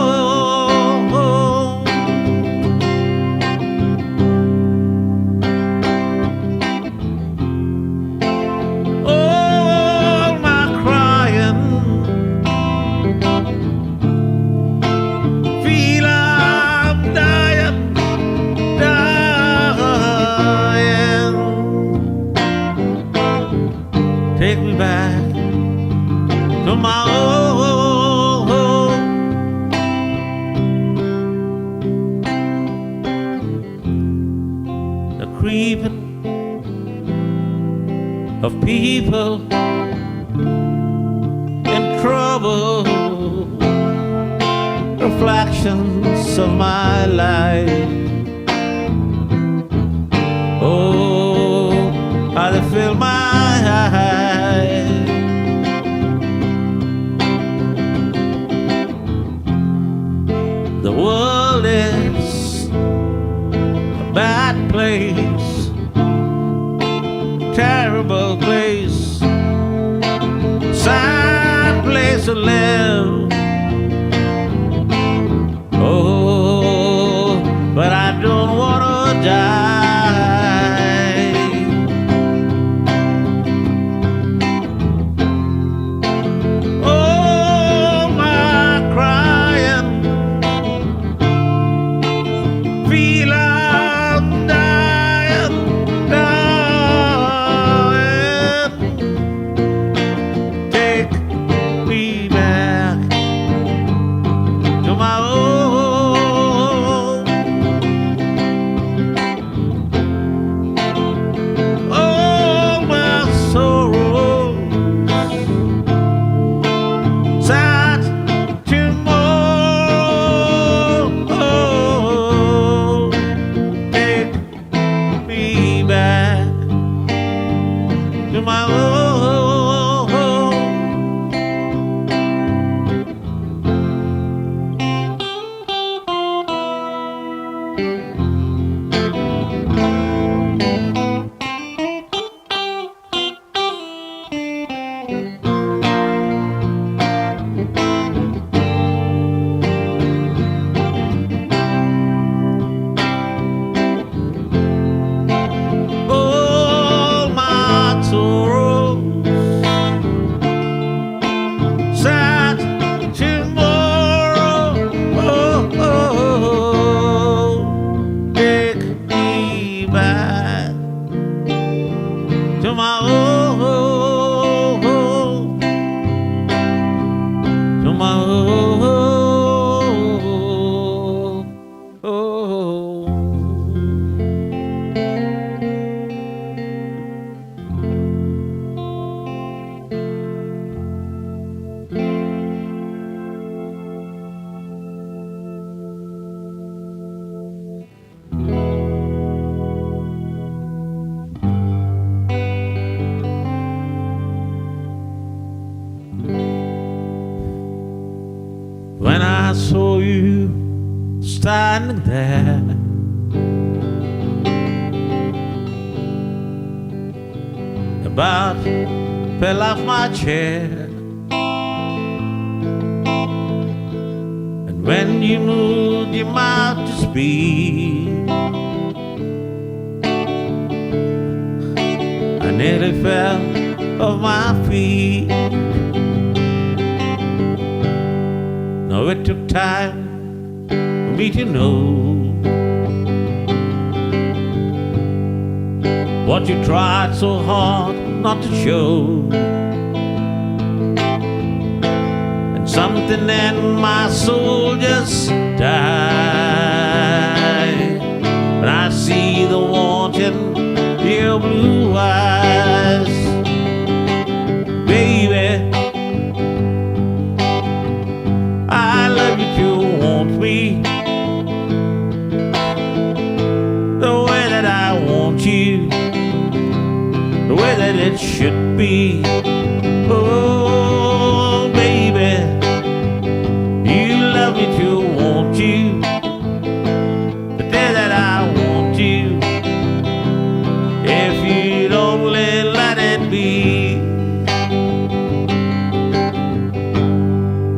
All my crying, feel I'm dying, dying. Take me back to my home. The creeping of people in trouble, reflections of my life. Oh, how they fill my eyes. The world is a bad place, terrible place, sad place to live. Oh, but I don't want to die. Oh, my crying, feel I'm dying, dying. Take me back to my home. Oh, my sorrow, sad tomorrow. Take me back to my home. All my sorrows, sad tomorrow. Oh, oh, take me back to my home, to my home. When I saw you standing there, about fell off my chair. And when you moved your mouth to speak, I nearly fell off my feet. No, it took time for me to know what you tried so hard not to show. And something in my soul just died when I see the want in your blue eyes. Baby, I love you to want me. you the way that it should be. Oh, baby, you love me too, won't you? The day that I want you, if you'd only let it be.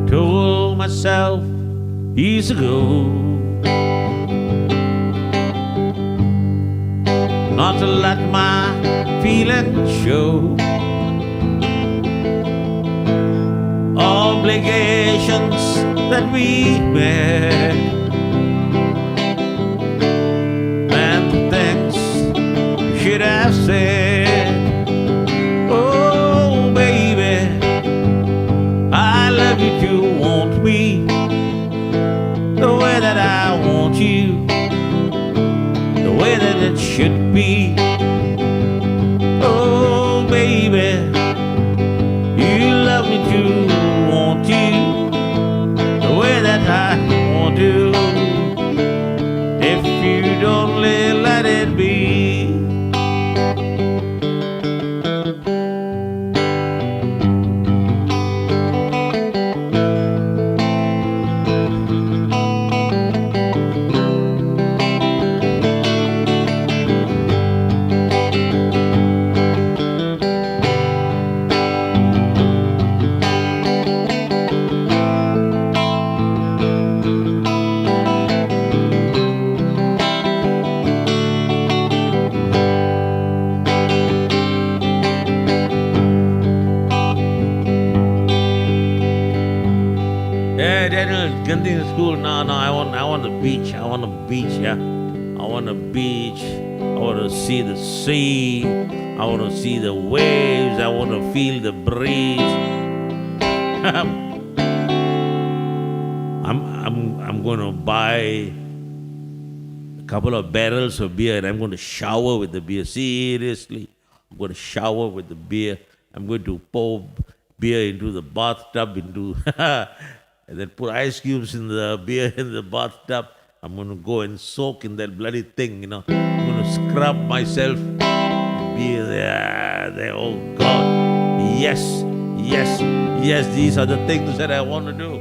Told myself years ago not to let my feelings show. Obligations that we made, and the things should have said. Oh, baby, I love you too, won't me? The way that I want you, the way that it should be. Oh, baby, you love me too, won't you? The way that I want to, if you'd only let it be. Yeah, Daniel, continue school. No, I want the beach. I want a beach, yeah. I want a beach. I want to see the sea. I want to see the waves. I want to feel the breeze. I'm going to buy a couple of barrels of beer and I'm going to shower with the beer. Seriously, I'm going to shower with the beer. I'm going to pour beer into the bathtub, and then put ice cubes in the beer in the bathtub. I'm going to go and soak in that bloody thing, I'm going to scrub myself. Beer there. Oh, God. Yes. These are the things that I want to do.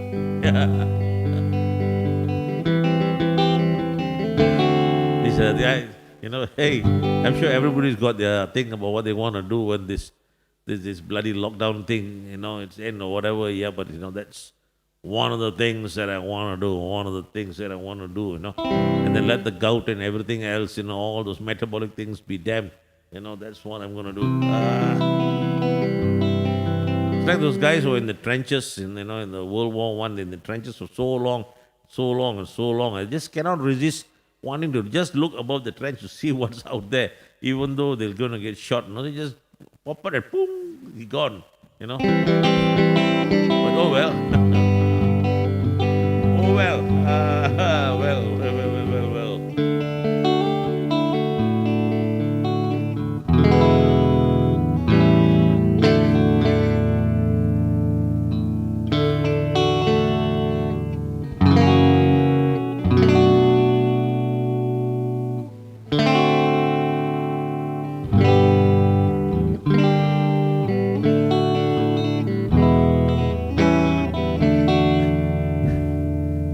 These are the, hey, I'm sure everybody's got their thing about what they want to do when this bloody lockdown thing, it's end or whatever, but that's one of the things that I want to do, and then let the gout and everything else, all those metabolic things be damned, that's what I'm going to do. It's like those guys who were in the trenches, in the World War I, in the trenches for so long. I just cannot resist wanting to just look above the trench to see what's out there, even though they're going to get shot. They just pop it and boom, he's gone, But oh well. Oh well, well.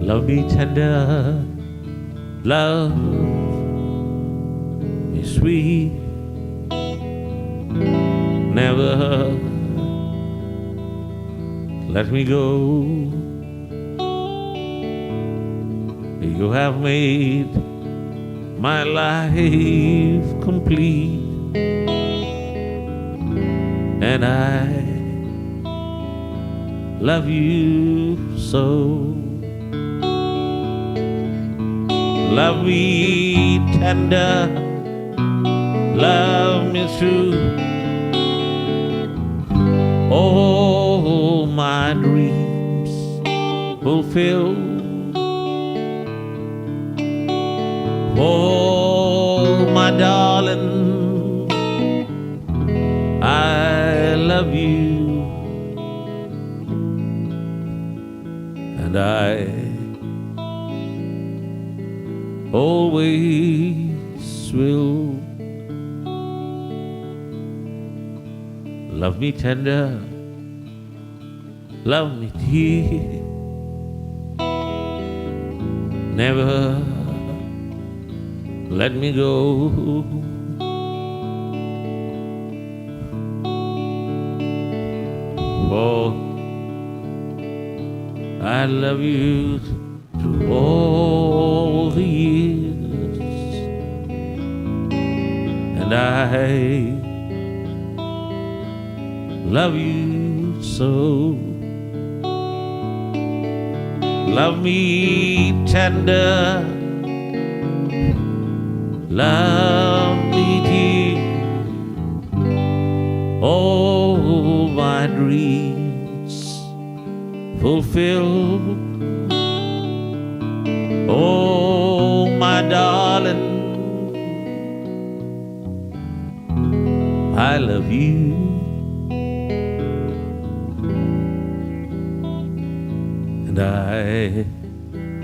Love me tender, love me sweet, never let me go. You have made my life complete, and I love you so. Love me tender, love me true. All my dreams fulfill. Oh, my darling, I love you, and I always will. Love me tender, love me deep, never let me go. For I love you through all the years, and I love you so. Love me tender, love me deep, all my dreams fulfill. Oh, my darling, I love you. And I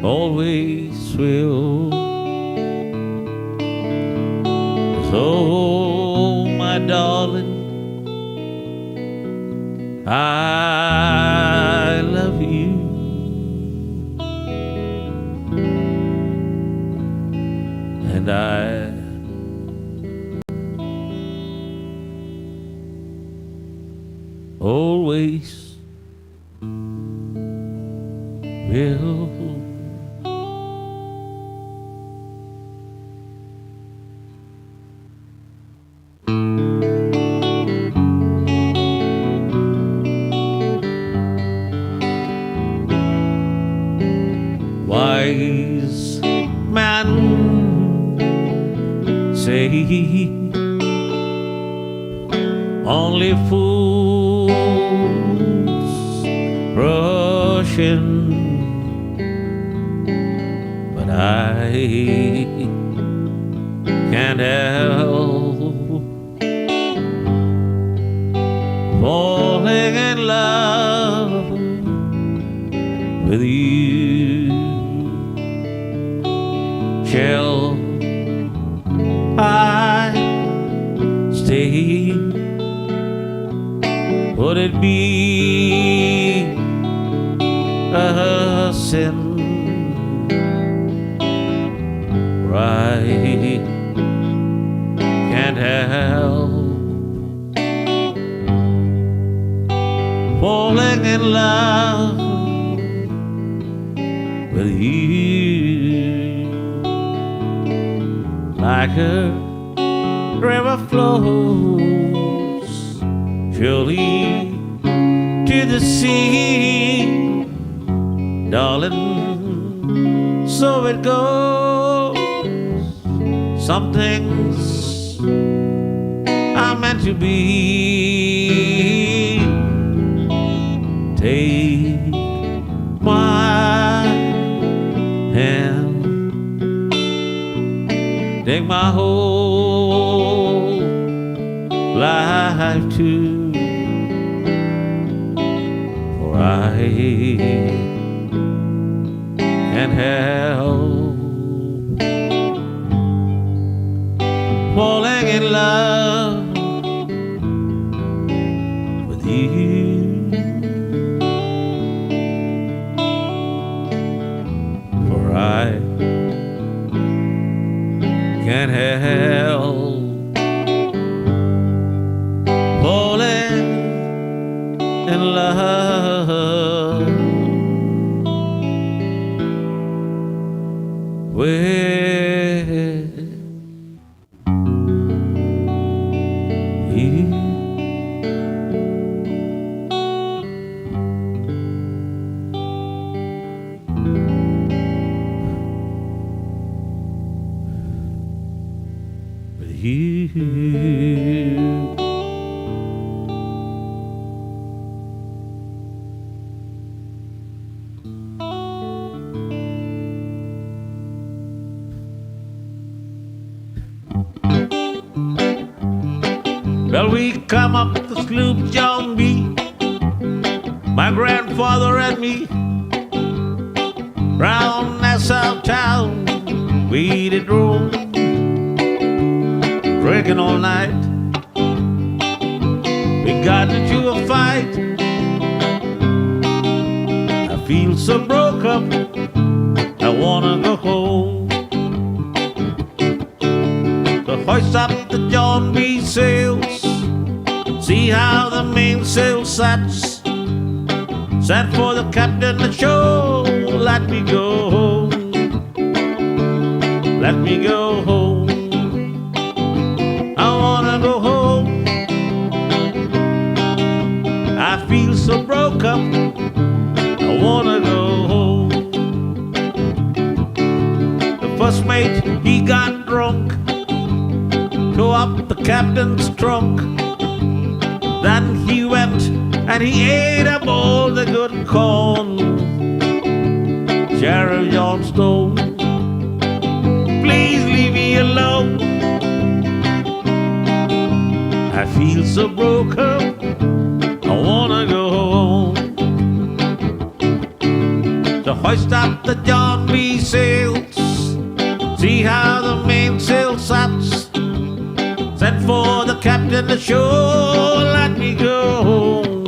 always will. So, my darling, I love you. And I always will. Wise man say only fools rush in, but I can't help falling in love with you. Shall I stay? Would it be a sin? I can't help falling in love with you. Like a river flows surely to the sea, darling, so it goes. Some things are meant to be. Take my hand, take my whole life too, for I can't help falling in love with you. For I can't help falling in love with you. With you. Well, we come up the sloop John B, my grandfather and me, round Nassau town we did roam, drinking all night, We got into a fight. I feel so broke up, I wanna go home. So hoist up the John B. sails, see how the mainsail sets. Sent for the captain to show, let me go home. Let me go home. I wanna go home. I feel so broke up, I wanna go home. The first mate, he got drunk, tore up the captain's trunk. Then he went and he ate up all the good corn. Sheriff Johnstone, please leave me alone. I feel so broke up, I wanna go home. So hoist up the John B. sails, see how the mainsail sets. Sent for the captain to shore, let me go home.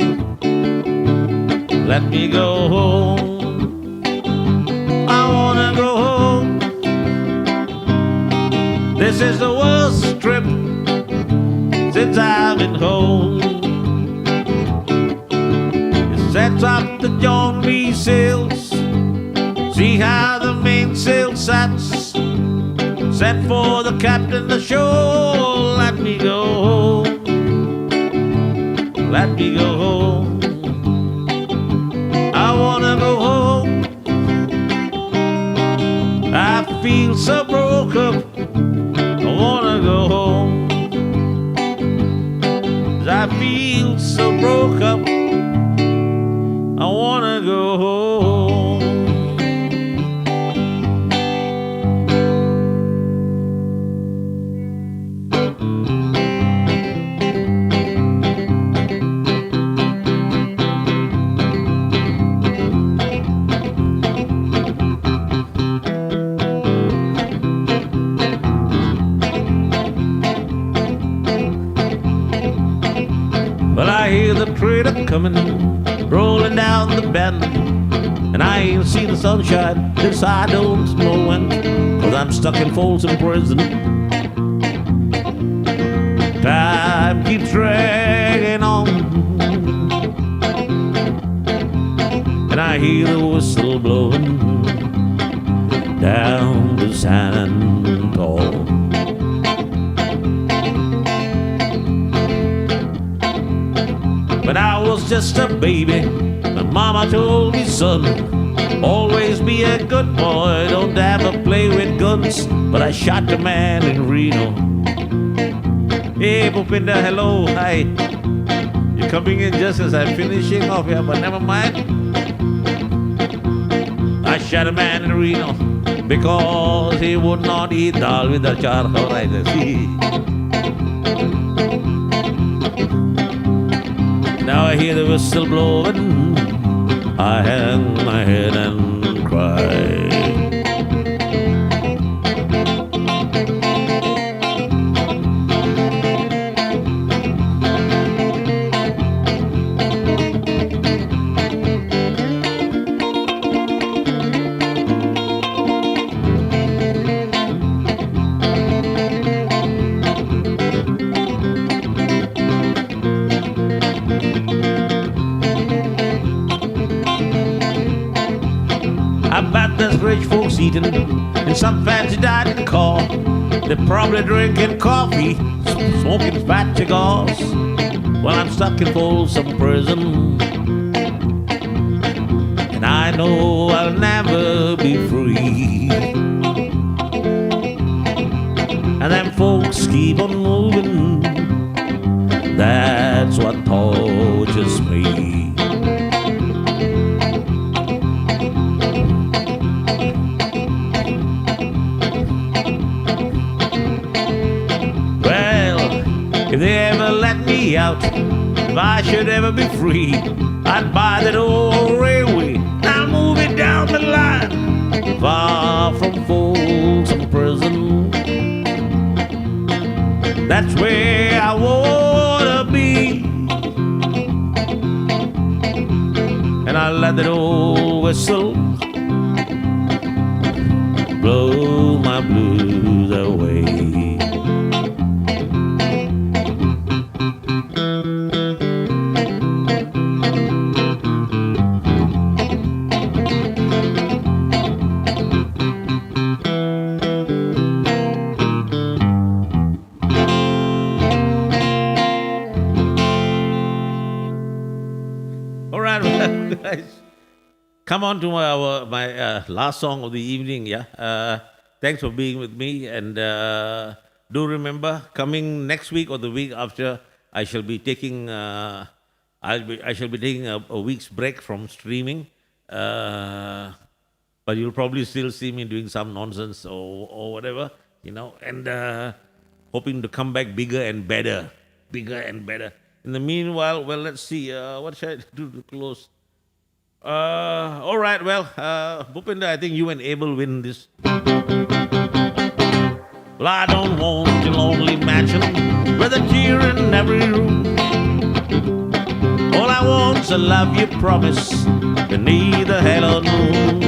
Let me go home. I wanna go home. This is the worst trip since I've been home. It sets up the John B. sails, see how the mainsail sets. Sent for the captain to shore, let me go home. Let me go home. I wanna go home. I feel so broke up, I wanna go home. I feel so broke up, I wanna go home. Well, I hear the trader coming, rolling down the bend, and I ain't seen the sunshine since I don't know when, 'cause I'm stuck in Folsom Prison. Time keeps dragging on, and I hear the whistle blowing down to San Antonio. When I was just a baby, my mama told me, son, always be a good boy, don't ever play with guns. But I shot a man in Reno. Hey, Bupinda, hello, hi. You're coming in just as I'm finishing off here, but never mind. I shot a man in Reno because he would not eat dal with the charcoal rice. See? Now I hear the whistle blowing, I hang my head and cry. I bet there's rich folks eating in some fancy dining car. They're probably drinking coffee, smoking fat cigars, while I'm stuck in Folsom Prison. And I know I'll never be free. And them folks keep on moving, that's what tortures me. If they ever let me out, if I should ever be free, I'd buy that old railway and I'll move it down the line, far from Folsom Prison. That's where I wanna be. let that old whistle blow my blues away. All right, well, guys, come on to my last song of the evening. Yeah, thanks for being with me, and do remember coming next week or the week after, I shall be taking I shall be taking a week's break from streaming. But you'll probably still see me doing some nonsense or whatever, and hoping to come back bigger and better, bigger and better. In the meanwhile, well, let's see, what should I do to close? All right, well, Bhupinder, I think you and Abel win this. Well, I don't want your lonely mansion with a tear in every room. All I want's a love you promise beneath the halo moon.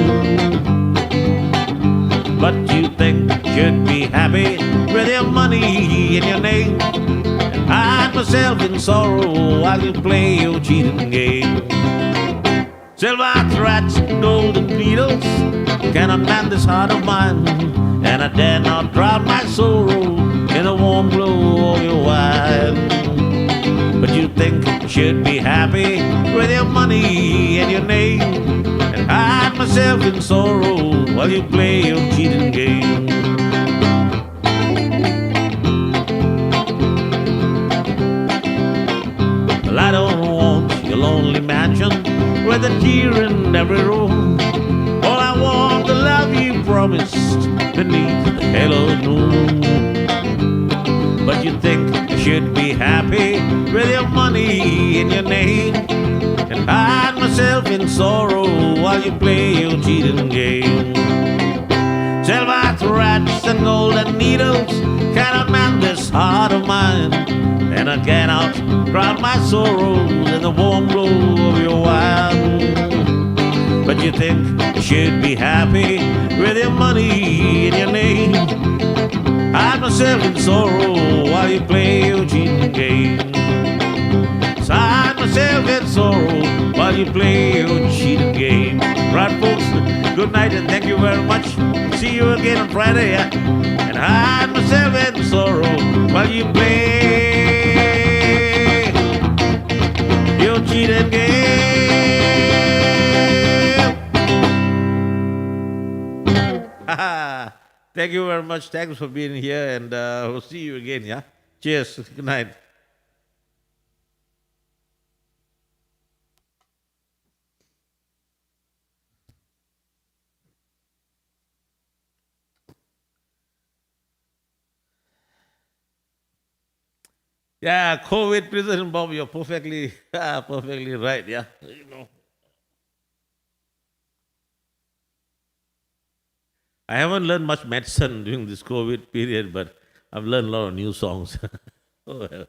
But you think you'd be happy with your money and your name, and hide myself in sorrow while you play your cheating game. Silver threads and golden needles cannot mend this heart of mine, and I dare not drown my sorrow in the warm glow of your wine. But you think you should be happy with your money and your name, and hide myself in sorrow while you play your cheating game. Well, I don't want your lonely mansion with a tear in every room. All I want, the love you promised beneath the halo moon. But you think you should be happy with your money and your name, and hide myself in sorrow while you play your cheating game. Silver threads and golden needles cannot mend this heart of mine, and I cannot drown my sorrows in the warm glow of your wine. But you think you should be happy with your money and your name, hide myself in sorrow while you play your cheating game. So hide myself in sorrow while you play your cheating game. Right, folks, good night and thank you very much. See you again on Friday, yeah? And hide myself in sorrow while you play your cheating game. Thank you very much. Thanks for being here, and we'll see you again, yeah? Cheers. Good night. Yeah, COVID, President Bob, you're perfectly, perfectly right, yeah? I haven't learned much medicine during this COVID period, but I've learned a lot of new songs. Oh, well.